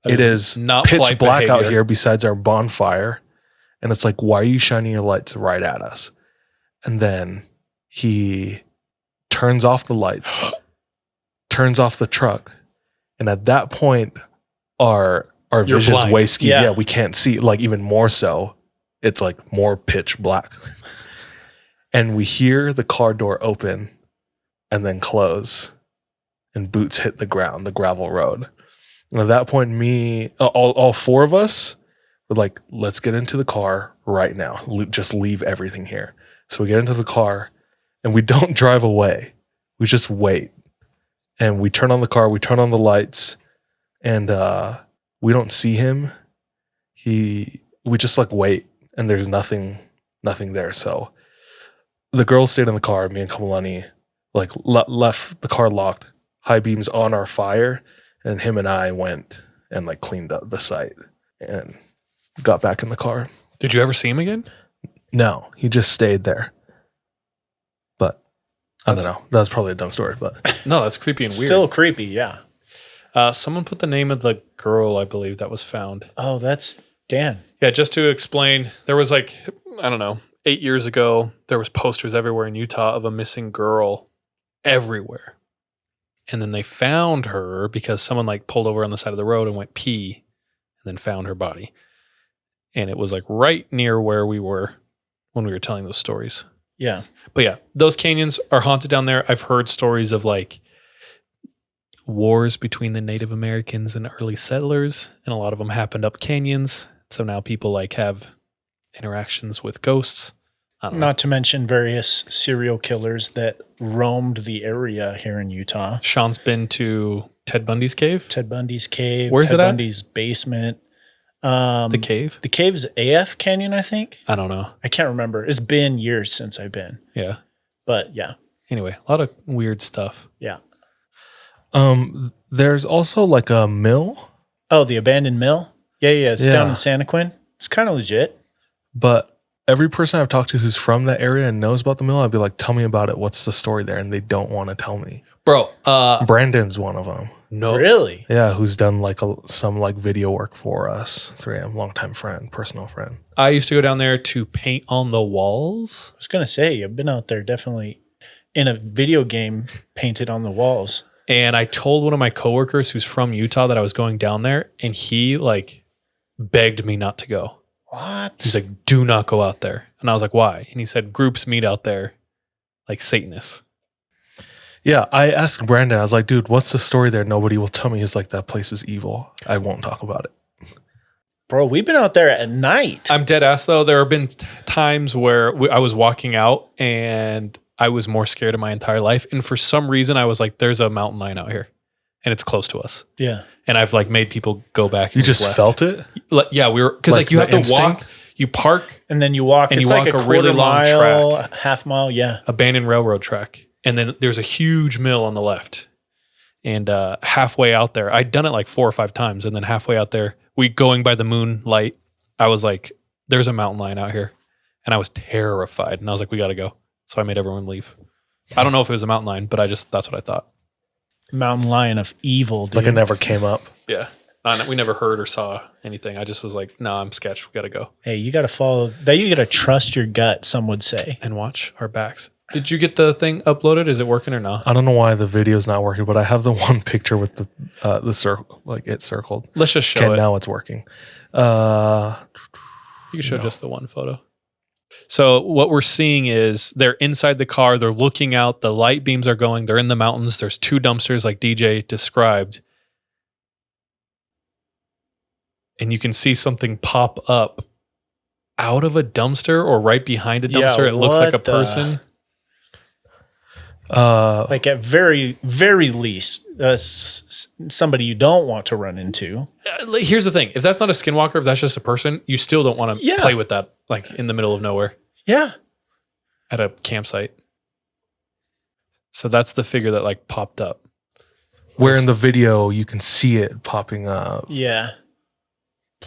S1: That
S2: It is
S1: not
S2: pitch
S1: polite
S2: black out
S1: behavior.
S2: here besides our bonfire. And it's like, why are you shining your lights right at us? And then he turns off the lights, turns off the truck. And at that point, our
S1: You're
S2: vision's
S1: blind.
S2: way skewed.
S3: Yeah.
S2: Yeah, we can't see. Like even more so, it's like more pitch black. and we hear the car door open and then close, and boots hit the ground, the gravel road. And at that point, all four of us were like, let's get into the car right now. Just leave everything here. So we get into the car, and we don't drive away. We just wait. And we turn on the car, we turn on the lights, and we don't see him. We just like wait, and there's nothing there. So the girls stayed in the car, me and Kamalani like left the car locked, high beams on our fire, and him and I went and like cleaned up the site and got back in the car.
S1: Did you ever see him again?
S2: No, he just stayed there. But I don't know. That's probably a dumb story, but
S1: No, that's creepy and weird.
S3: Still creepy, yeah.
S1: Someone put the name of the girl, I believe, that was found.
S3: Oh, that's Dan.
S1: Yeah, just to explain, there was like, I don't know, 8 years ago, there was posters everywhere in Utah of a missing girl everywhere. And then they found her because someone like pulled over on the side of the road and went pee and then found her body. And it was like right near where we were when we were telling those stories.
S3: Yeah.
S1: But yeah, those canyons are haunted down there. I've heard stories of like wars between the Native Americans and early settlers, and a lot of them happened up canyons. So now people like have interactions with ghosts. I don't know.
S3: Not to mention various serial killers that roamed the area here in Utah.
S1: Sean's been to Ted Bundy's cave.
S3: Ted Bundy's cave.
S1: Where's
S3: Ted
S1: it at?
S3: Bundy's basement.
S1: The cave?
S3: The cave's AF Canyon, I think.
S1: I don't know.
S3: I can't remember. It's been years since I've been.
S1: Yeah.
S3: But yeah.
S1: Anyway, a lot of weird stuff.
S3: Yeah.
S2: there's also like a mill,
S3: Oh, the abandoned mill? Yeah. It's down
S2: Yeah.
S3: in Santaquin. It's kind of legit.
S2: but every person I've talked to who's from that area and knows about the mill, I'd be like, tell me about it. What's the story there? And they don't want to tell me.
S1: Bro,
S2: Brandon's one of them.
S1: no.
S3: Really?
S2: Yeah, who's done like some like video work for us. 3M, longtime friend, personal friend.
S1: I used to go down there to paint on the walls.
S3: I was going to say, I've been out there definitely in a video game painted on the walls.
S1: And I told one of my coworkers who's from Utah that I was going down there, and he like begged me not to go.
S3: What?
S1: He's like, do not go out there. And I was like, why? And he said, groups meet out there like Satanists.
S2: Yeah, I asked Brandon, I was like, dude, what's the story there? Nobody will tell me. He's like, that place is evil. I won't talk about it.
S3: Bro, we've been out there at night.
S1: I'm dead ass though. There have been times where I was walking out and I was more scared of my entire life. And for some reason, I was like, there's a mountain lion out here and it's close to us.
S3: Yeah.
S1: And I've like made people go back.
S2: You
S1: And
S2: just
S1: left.
S2: felt it?
S1: Yeah, we were, because like you
S2: the
S1: have to
S2: instinct?
S1: walk, you park
S3: And then you walk.
S1: And
S3: It's
S1: you
S3: like
S1: walk
S3: a
S1: a really
S3: quarter
S1: long
S3: mile, half mile. Yeah.
S1: abandoned railroad track. And then there's a huge mill on the left. And halfway out there, I'd done it like 4 or 5 times. And then halfway out there, we going by the moonlight, I was like, there's a mountain lion out here. And I was terrified. And I was like, we got to go. So I made everyone leave. I don't know if it was a mountain lion, but that's what I thought.
S3: Mountain lion of evil, dude.
S2: Like it never came up.
S1: Yeah. We never heard or saw anything. I just was like, no, I'm sketched. We got to go.
S3: Hey, you got to follow that. You got to trust your gut, some would say.
S1: And watch our backs. Did you get the thing uploaded? Is it working or not?
S2: I don't know why the video's not working, but I have the one picture with the circle, like it circled.
S1: Let's just show
S2: Okay,
S1: it.
S2: now it's working.
S1: You can show just the one photo. So what we're seeing is they're inside the car. They're looking out. The light beams are going. They're in the mountains. There's 2 dumpsters like DJ described. And you can see something pop up out of a dumpster or right behind a dumpster.
S3: Yeah,
S1: It looks like a
S3: what the-
S1: person.
S3: Like at very, very least, somebody you don't want to run into.
S1: Here's the thing. If that's not a skinwalker, if that's just a person, you still don't want to
S3: Yeah.
S1: play with that like in the middle of nowhere
S3: Yeah.
S1: at a campsite. So that's the figure that like popped up.
S2: Where in the video you can see it popping up.
S3: Yeah.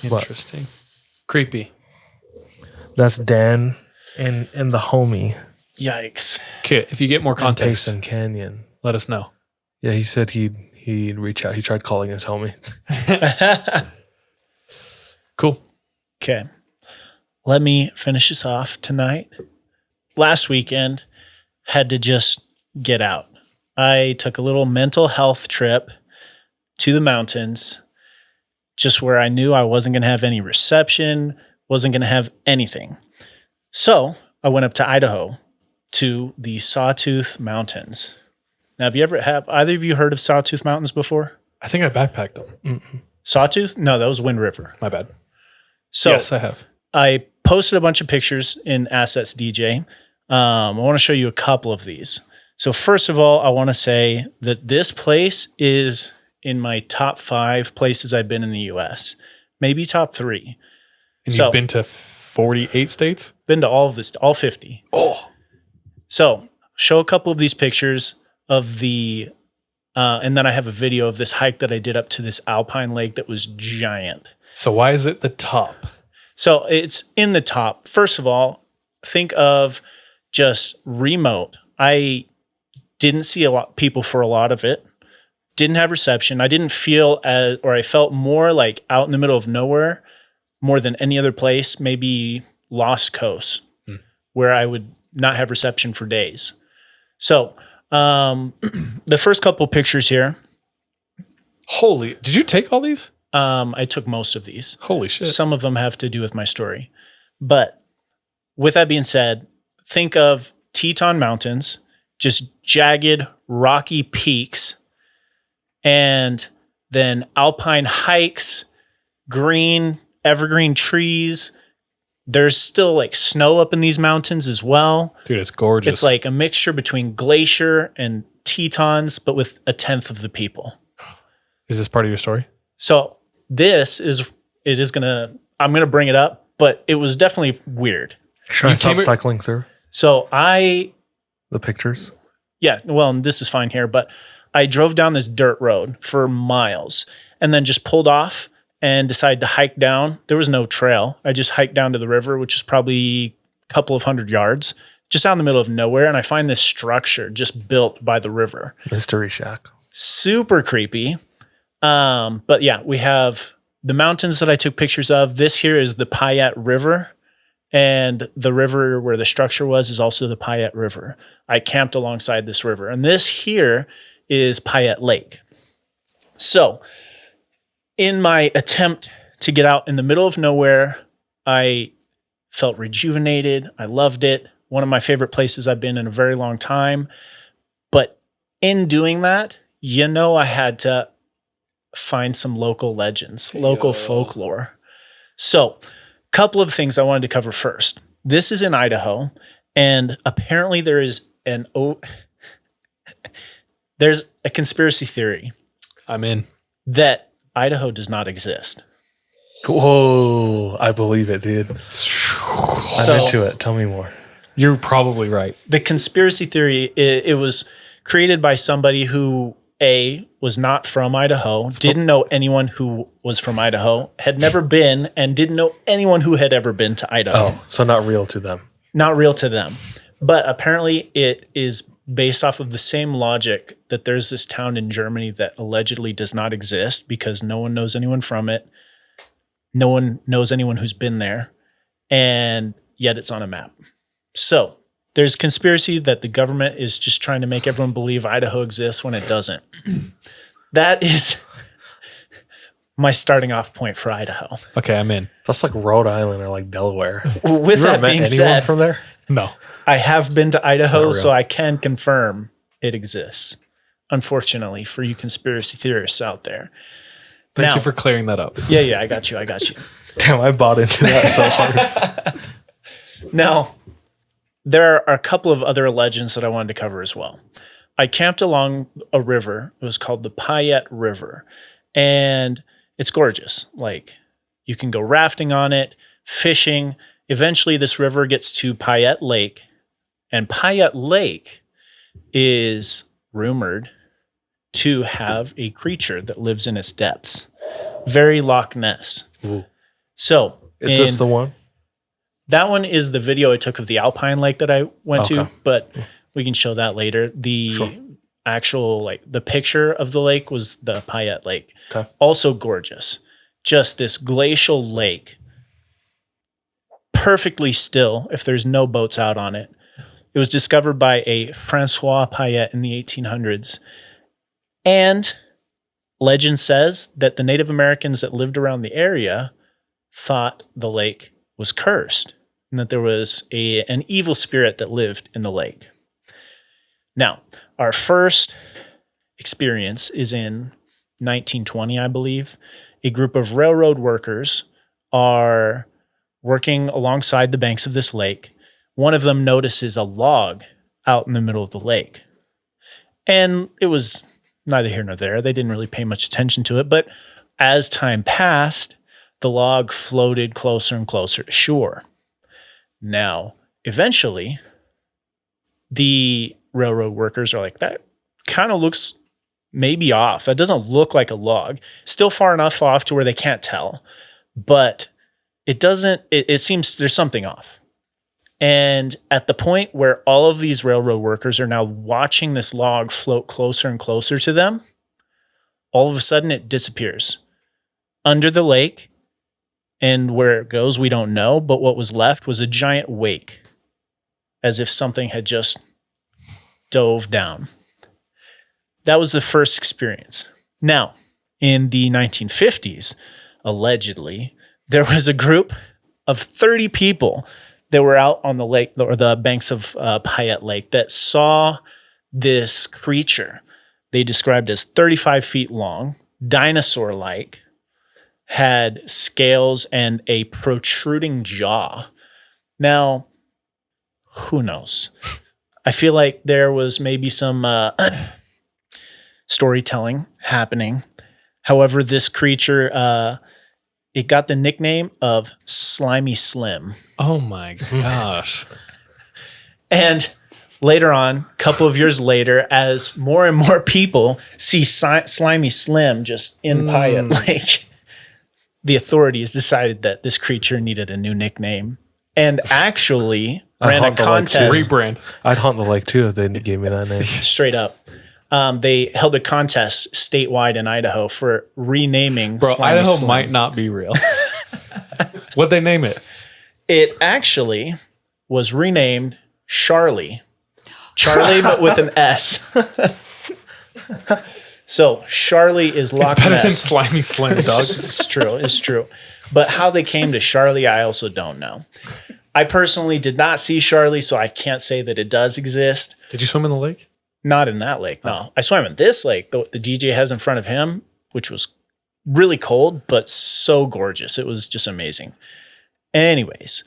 S2: What?
S1: Interesting. Creepy.
S2: That's Dan and the homie.
S3: Yikes.
S1: Okay, if you get more
S2: in
S1: context,
S2: Payson Canyon.
S1: let us know.
S2: Yeah, he said he'd reach out. He tried calling his homie.
S1: Cool.
S3: Okay. Let me finish this off tonight. Last weekend, had to just get out. I took a little mental health trip to the mountains, just where I knew I wasn't going to have any reception, wasn't going to have anything. So I went up to Idaho to the Sawtooth Mountains. Now, have either of you heard of Sawtooth Mountains before?
S1: I think I backpacked them.
S3: Sawtooth? No, that was Wind River.
S1: My bad.
S3: So
S1: Yes, I have.
S3: I posted a bunch of pictures in Assets DJ. I want to show you a couple of these. So first of all, I want to say that this place is in my top 5 places I've been in the U.S., maybe top 3.
S1: And you've been to 48 states?
S3: Been to all of this, all 50.
S1: Oh.
S3: So show a couple of these pictures of the, and then I have a video of this hike that I did up to this alpine lake that was giant.
S1: So why is it the top?
S3: So it's in the top. First of all, think of just remote. I didn't see a lot of people for a lot of it. Didn't have reception. I didn't feel I felt more like out in the middle of nowhere more than any other place, maybe Lost Coast, where I would not have reception for days. So the first couple pictures here.
S1: Did you take all these?
S3: I took most of these.
S1: Holy shit.
S3: Some of them have to do with my story. But with that being said, think of Teton Mountains, just jagged, rocky peaks, and then alpine hikes, green, evergreen trees. There's still like snow up in these mountains as well.
S1: Dude, it's gorgeous.
S3: It's like a mixture between glacier and Tetons, but with a tenth of the people.
S1: Is this part of your story?
S3: So I'm going to bring it up, but it was definitely weird.
S2: Should I stop cycling through
S3: So
S2: the pictures?
S3: Yeah, well, this is fine here, but I drove down this dirt road for miles and then just pulled off and decided to hike down. There was no trail. I just hiked down to the river, which is probably a couple of 100 yards, just out in the middle of nowhere. And I find this structure just built by the river.
S2: Mystery shack.
S3: Super creepy. But yeah, we have the mountains that I took pictures of. This here is the Payette River. And the river where the structure was is also the Payette River. I camped alongside this river. And this here is Payette Lake. So in my attempt to get out in the middle of nowhere, I felt rejuvenated. I loved it. One of my favorite places I've been in a very long time. But in doing that, I had to find some local legends, local folklore. So couple of things I wanted to cover first. This is in Idaho, and apparently there's a conspiracy theory.
S1: I'm in.
S3: That Idaho does not exist.
S2: Whoa, I believe it, dude. I'm into it. Tell me more.
S1: You're probably right.
S3: The conspiracy theory, it was created by somebody who was not from Idaho, didn't know anyone who was from Idaho, had never been, and didn't know anyone who had ever been to Idaho.
S2: Oh, so not real to them.
S3: Not real to them. But apparently it is based off of the same logic that there's this town in Germany that allegedly does not exist because no one knows anyone from it. No one knows anyone who's been there. And yet it's on a map. So there's conspiracy that the government is just trying to make everyone believe Idaho exists when it doesn't. That is my starting off point for Idaho.
S1: Okay, I'm in.
S2: That's like Rhode Island or like Delaware.
S3: With that being said,
S2: from there?
S1: No.
S3: I have been to Idaho,
S2: real.
S3: so I can confirm it exists. Unfortunately, for you conspiracy theorists out there.
S1: Thank you for clearing that up.
S3: Yeah, I got you.
S2: Damn, I bought into that so hard.
S3: Now, there are a couple of other legends that I wanted to cover as well. I camped along a river. It was called the Payette River. And it's gorgeous. Like, you can go rafting on it, fishing. Eventually, this river gets to Payette Lake. And Payette Lake is rumored to have a creature that lives in its depths. Very Loch Ness.
S2: Ooh.
S3: So,
S2: Is this the one?
S3: That one is the video I took of the Alpine Lake that I went to, but we can show that later. The actual, the picture of the lake was the Payette Lake.
S2: Okay. Also
S3: Also gorgeous. Just this glacial lake. Perfectly still if there's no boats out on it. It was discovered by a Francois Payette in the 1800s. And legend says that the Native Americans that lived around the area thought the lake was cursed. and that there was an evil spirit that lived in the lake. Now, our first experience is in 1920, I believe. A group of railroad workers are working alongside the banks of this lake. One of them notices a log out in the middle of the lake. And it was neither here nor there. They didn't really pay much attention to it. But as time passed, the log floated closer and closer to shore. Now, eventually, the railroad workers are like, that kind of looks maybe off. That doesn't look like a log. Still far enough off to where they can't tell. But it seems there's something off. And at the point where all of these railroad workers are now watching this log float closer and closer to them, all of a sudden it disappears under the lake. And where it goes, we don't know. But what was left was a giant wake, as if something had just dove down. That was the first experience. Now, in the 1950s, allegedly, there was a group of 30 people that were out on the lake or the banks of Payette Lake that saw this creature they described as 35 feet long, dinosaur-like, had scales and a protruding jaw. Now, who knows? I feel like there was maybe some storytelling happening. However, this creature, it got the nickname of Slimy Slim.
S1: Oh my gosh.
S3: And later on, a couple of years later, as more and more people see Slimy Slim just in Payette Lake, the authorities decided that this creature needed a new nickname and actually ran a contest.
S1: Rebrand.
S6: I'd haunt the lake too if they gave me that name.
S3: Straight up. They held a contest statewide in Idaho for renaming
S1: Bro,
S3: Slimy
S1: Idaho
S3: Slim.
S1: might not be real. What'd they name it?
S3: It actually was renamed Charlie. Charlie, but with an S. So Charlie is Loch
S1: It's better than
S3: Ness.
S1: Slimy Slim, dog.
S3: It's true. It's true. But how they came to Charlie, I also don't know. I personally did not see Charlie, so I can't say that it does exist.
S1: Did you swim in the lake?
S3: Not in that lake, no. I swam in this lake, the DJ has in front of him, which was really cold, but so gorgeous. It was just amazing. Anyways,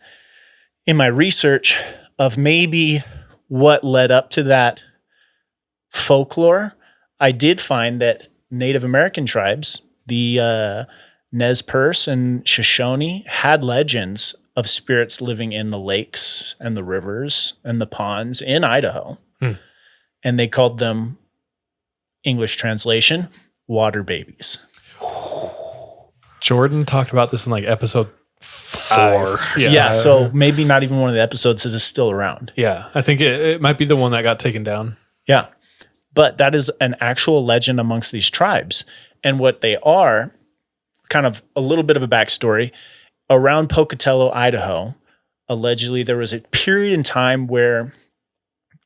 S3: in my research of maybe what led up to that folklore, I did find that Native American tribes, the Nez Perce and Shoshone, had legends of spirits living in the lakes and the rivers and the ponds in Idaho. And they called them, English translation, water babies.
S1: Jordan talked about this in like episode 4.
S3: Yeah, so maybe not even one of the episodes is still around.
S1: Yeah, I think it might be the one that got taken down.
S3: Yeah. But that is an actual legend amongst these tribes. And what they are, kind of a little bit of a backstory, around Pocatello, Idaho, allegedly there was a period in time where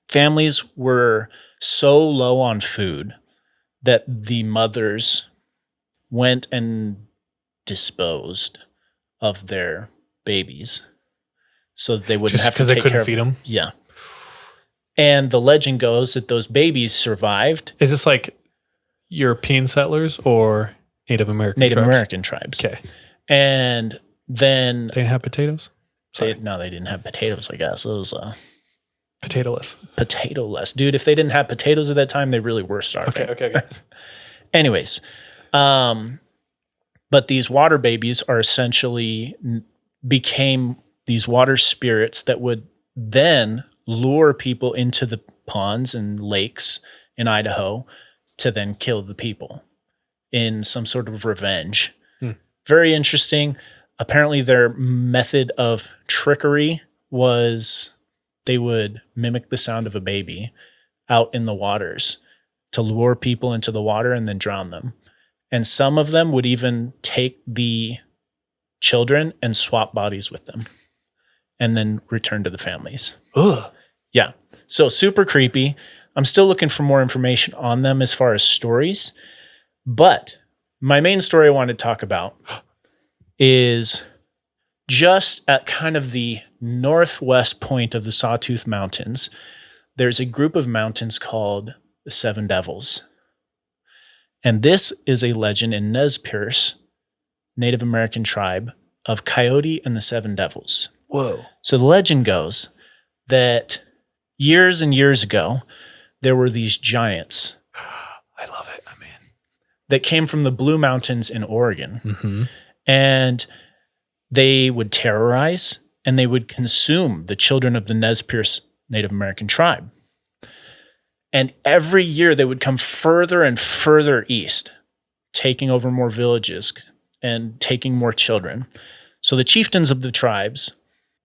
S3: families were so low on food that the mothers went and disposed of their babies so that they wouldn't
S1: Just
S3: have to
S1: because they
S3: take
S1: couldn't
S3: care of
S1: feed them?
S3: Yeah. And the legend goes that those babies survived.
S1: Is this like European settlers or Native American
S3: Native
S1: tribes?
S3: American tribes.
S1: Okay.
S3: And then
S1: They didn't have potatoes?
S3: they didn't have potatoes, I guess. It was
S1: Potatoless.
S3: potato-less. Dude, if they didn't have potatoes at that time, they really were starving.
S1: Okay.
S3: Anyways, but these water babies are essentially became these water spirits that would then lure people into the ponds and lakes in Idaho to then kill the people in some sort of revenge. Very interesting. Apparently their method of trickery was they would mimic the sound of a baby out in the waters to lure people into the water and then drown them. And some of them would even take the children and swap bodies with them and then return to the families.
S1: Ugh.
S3: Yeah. So super creepy. I'm still looking for more information on them as far as stories. But my main story I wanted to talk about is just at kind of the northwest point of the Sawtooth Mountains, there's a group of mountains called the Seven Devils. And this is a legend in Nez Perce, Native American tribe, of Coyote and the Seven Devils.
S1: Whoa.
S3: So the legend goes that years and years ago, there were these giants
S1: I love it. I mean,
S3: that came from the Blue Mountains in Oregon.
S1: mm-hmm.
S3: And they would terrorize and they would consume the children of the Nez Perce Native American tribe. And every year they would come further and further east, taking over more villages and taking more children. So the chieftains of the tribes,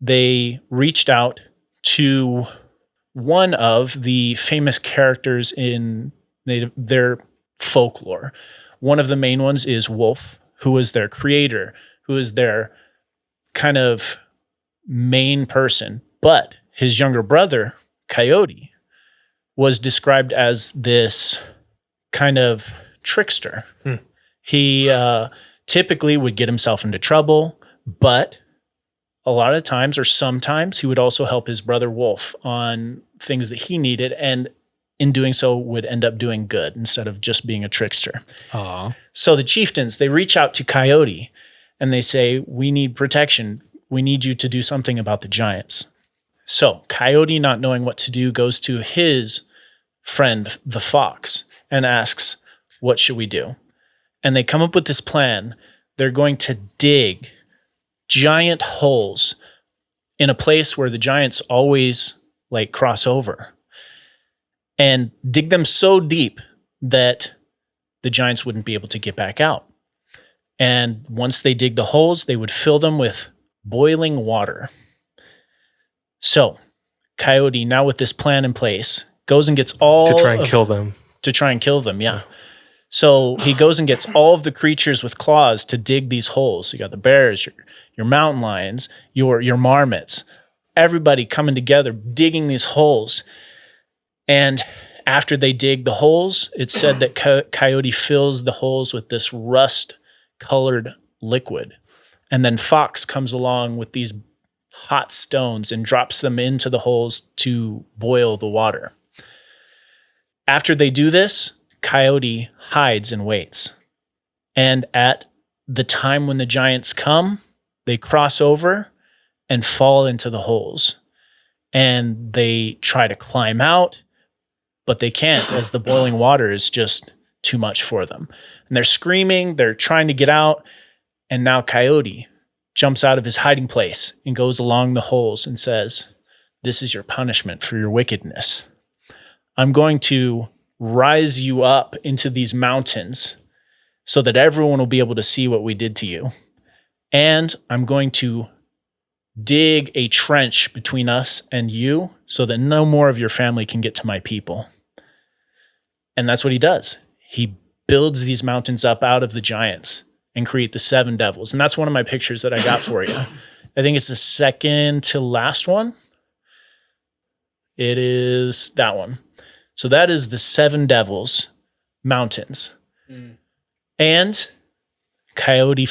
S3: they reached out to one of the famous characters in their folklore. One of the main ones is Wolf, who is their creator, who is their kind of main person. But his younger brother, Coyote, was described as this kind of trickster. He typically would get himself into trouble, but a lot of times or sometimes he would also help his brother Wolf on things that he needed, and in doing so would end up doing good instead of just being a trickster.
S1: Aww.
S3: So the chieftains, they reach out to Coyote and they say, we need protection. We need you to do something about the giants. So Coyote, not knowing what to do, goes to his friend, the fox, and asks, what should we do? And they come up with this plan. They're going to dig giant holes in a place where the giants always like cross over, and dig them so deep that the giants wouldn't be able to get back out. And once they dig the holes, they would fill them with boiling water. So Coyote, now with this plan in place, goes and gets all
S6: to try and kill them.
S3: To try and kill them, yeah. So he goes and gets all of the creatures with claws to dig these holes. You got the bears, your mountain lions, your marmots, everybody coming together, digging these holes. And after they dig the holes, it's said that Coyote fills the holes with this rust-colored liquid. And then Fox comes along with these hot stones and drops them into the holes to boil the water. After they do this, Coyote hides and waits. And at the time when the giants come, they cross over and fall into the holes. And they try to climb out, but they can't, as the boiling water is just too much for them. And they're screaming, they're trying to get out. And now Coyote jumps out of his hiding place and goes along the holes and says, this is your punishment for your wickedness. I'm going to rise you up into these mountains so that everyone will be able to see what we did to you. And I'm going to dig a trench between us and you so that no more of your family can get to my people. And that's what he does. He builds these mountains up out of the giants and create the Seven Devils. And that's one of my pictures that I got for you. I think it's the second to last one. It is that one. So that is the Seven Devils mountains. And Coyote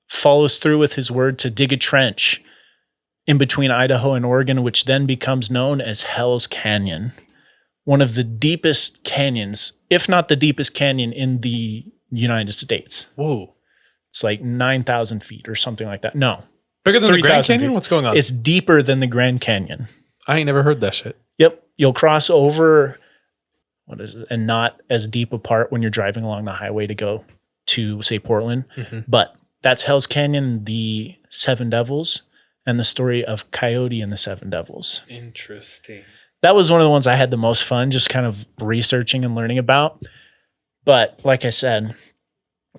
S3: follows through with his word to dig a trench in between Idaho and Oregon, which then becomes known as Hell's Canyon. One of the deepest canyons, if not the deepest canyon in the United States.
S1: Whoa.
S3: It's like 9,000 feet or something like that. No.
S1: Bigger than the Grand
S3: 3,000
S1: Canyon?
S3: feet.
S1: What's going on?
S3: It's deeper than the Grand Canyon.
S1: I ain't never heard that shit.
S3: Yep. You'll cross over, what is it, and not as deep apart when you're driving along the highway to go to, say, Portland.
S1: Mm-hmm.
S3: But that's Hell's Canyon, the Seven Devils, and the story of Coyote and the Seven Devils.
S1: Interesting.
S3: That was one of the ones I had the most fun, just kind of researching and learning about. But like I said,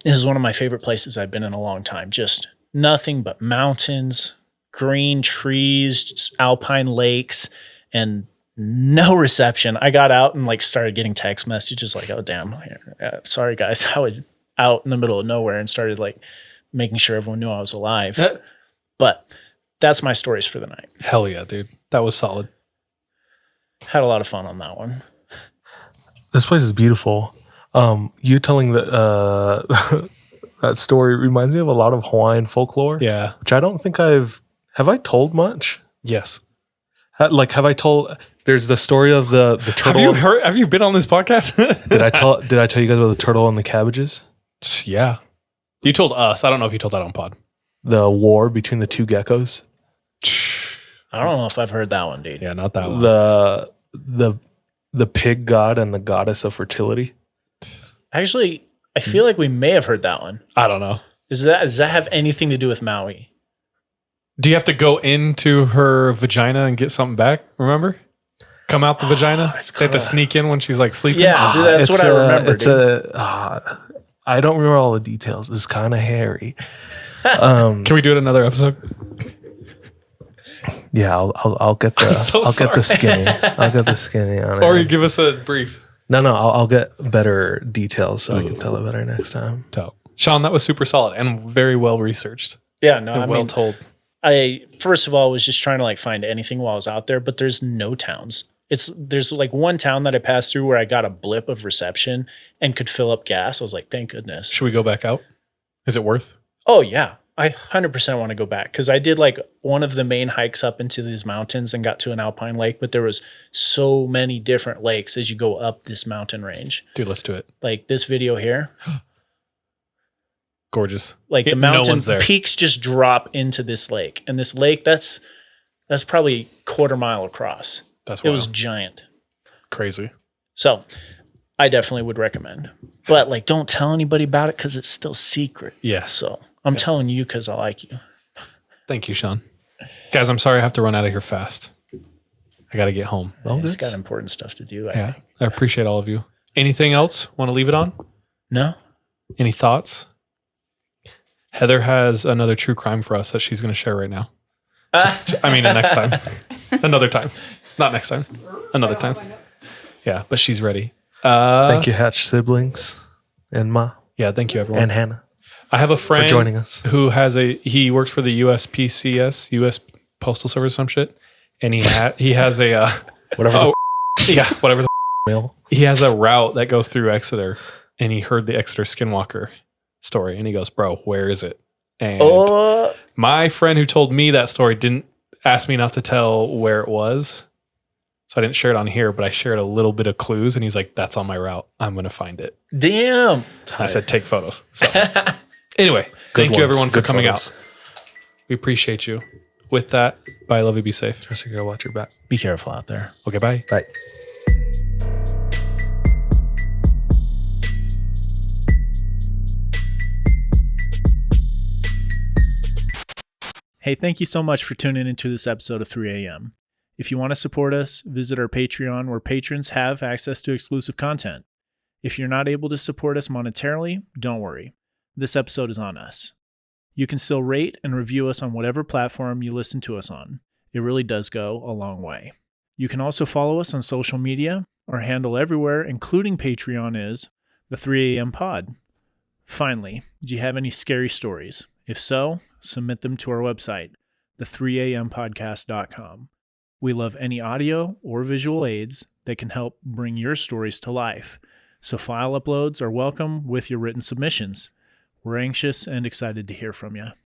S3: this is one of my favorite places I've been in a long time. Just nothing but mountains, green trees, just alpine lakes, and no reception. I got out and like started getting text messages like, oh, damn. Sorry, guys. I was out in the middle of nowhere and started like making sure everyone knew I was alive. But that's my stories for the night.
S1: Hell yeah, dude. That was solid.
S3: Had a lot of fun on that one.
S6: This place is beautiful. You telling the That story reminds me of a lot of Hawaiian folklore.
S1: Yeah.
S6: Which I don't think have I told much?
S1: Yes.
S6: Have I told? There's the story of the turtle.
S1: Have you been on this podcast?
S6: Did I tell you guys about the turtle and the cabbages?
S1: Yeah. You told us. I don't know if you told that on pod.
S6: The war between the two geckos.
S3: I don't know if I've heard that one, dude.
S1: Yeah, not that one.
S6: The pig god and the goddess of fertility.
S3: Actually, I feel like we may have heard that one.
S1: I don't know.
S3: Does that have anything to do with Maui?
S1: Do you have to go into her vagina and get something back? Remember? Come out the vagina? They have to sneak in when she's like sleeping?
S3: Yeah, dude, that's what I remember.
S6: I don't remember all the details. It's kind of hairy.
S1: Can we do it another episode?
S6: Yeah, I'll get the get the skinny. I'll get the skinny on it.
S1: Or you give us a brief.
S6: No, I'll get better details so I can tell it better next time.
S1: Dope. Sean, that was super solid and very well researched.
S3: Yeah, no,
S1: And well told.
S3: I first of all was just trying to like find anything while I was out there, but there's no towns. There's like one town that I passed through where I got a blip of reception and could fill up gas. I was like, thank goodness.
S1: Should we go back out? Is it worth?
S3: Oh yeah. I 100% want to go back because I did like one of the main hikes up into these mountains and got to an alpine lake, but there was so many different lakes as you go up this mountain range.
S1: Dude, let's do it.
S3: Like this video here.
S1: Gorgeous.
S3: Like the mountain peaks just drop into this lake. And this lake, that's probably a quarter mile across.
S1: It
S3: was giant.
S1: Crazy.
S3: So I definitely would recommend. But like don't tell anybody about it because it's still secret.
S1: Yeah.
S3: So I'm telling you because I like you.
S1: Thank you, Sean. Guys, I'm sorry I have to run out of here fast. I got to get home.
S3: It's got important stuff to do, I think.
S1: I appreciate all of you. Anything else? Want to leave it on?
S3: No?
S1: Any thoughts? Heather has another true crime for us that she's going to share right now. Next time. Another time. Not next time. Another time. Yeah, but she's ready.
S6: Thank you, Hatch siblings and Ma.
S1: Yeah, thank you, everyone.
S6: And Hannah.
S1: I have a friend
S6: for joining us
S1: who he works for the USPCS, US Postal Service, some shit, and he has a
S6: whatever.
S1: Whatever the
S6: mail.
S1: He has a route that goes through Exeter, and he heard the Exeter Skinwalker story, and he goes, "Bro, where is it?" And my friend who told me that story didn't ask me not to tell where it was, so I didn't share it on here, but I shared a little bit of clues, and he's like, "That's on my route. I'm gonna find it."
S3: Damn.
S1: I said, "Take photos." So. Anyway, thank you everyone for coming out. We appreciate you. With that, bye, love you, be safe.
S6: Trust your girl, watch your back.
S3: Be careful out there.
S1: Okay, bye.
S6: Bye.
S3: Hey, thank you so much for tuning into this episode of 3 a.m. If you want to support us, visit our Patreon where patrons have access to exclusive content. If you're not able to support us monetarily, don't worry. This episode is on us. You can still rate and review us on whatever platform you listen to us on. It really does go a long way. You can also follow us on social media. Our handle everywhere, including Patreon, is the 3 a.m. pod. Finally, do you have any scary stories? If so, submit them to our website, the3ampodcast.com. We love any audio or visual aids that can help bring your stories to life. So file uploads are welcome with your written submissions. We're anxious and excited to hear from you.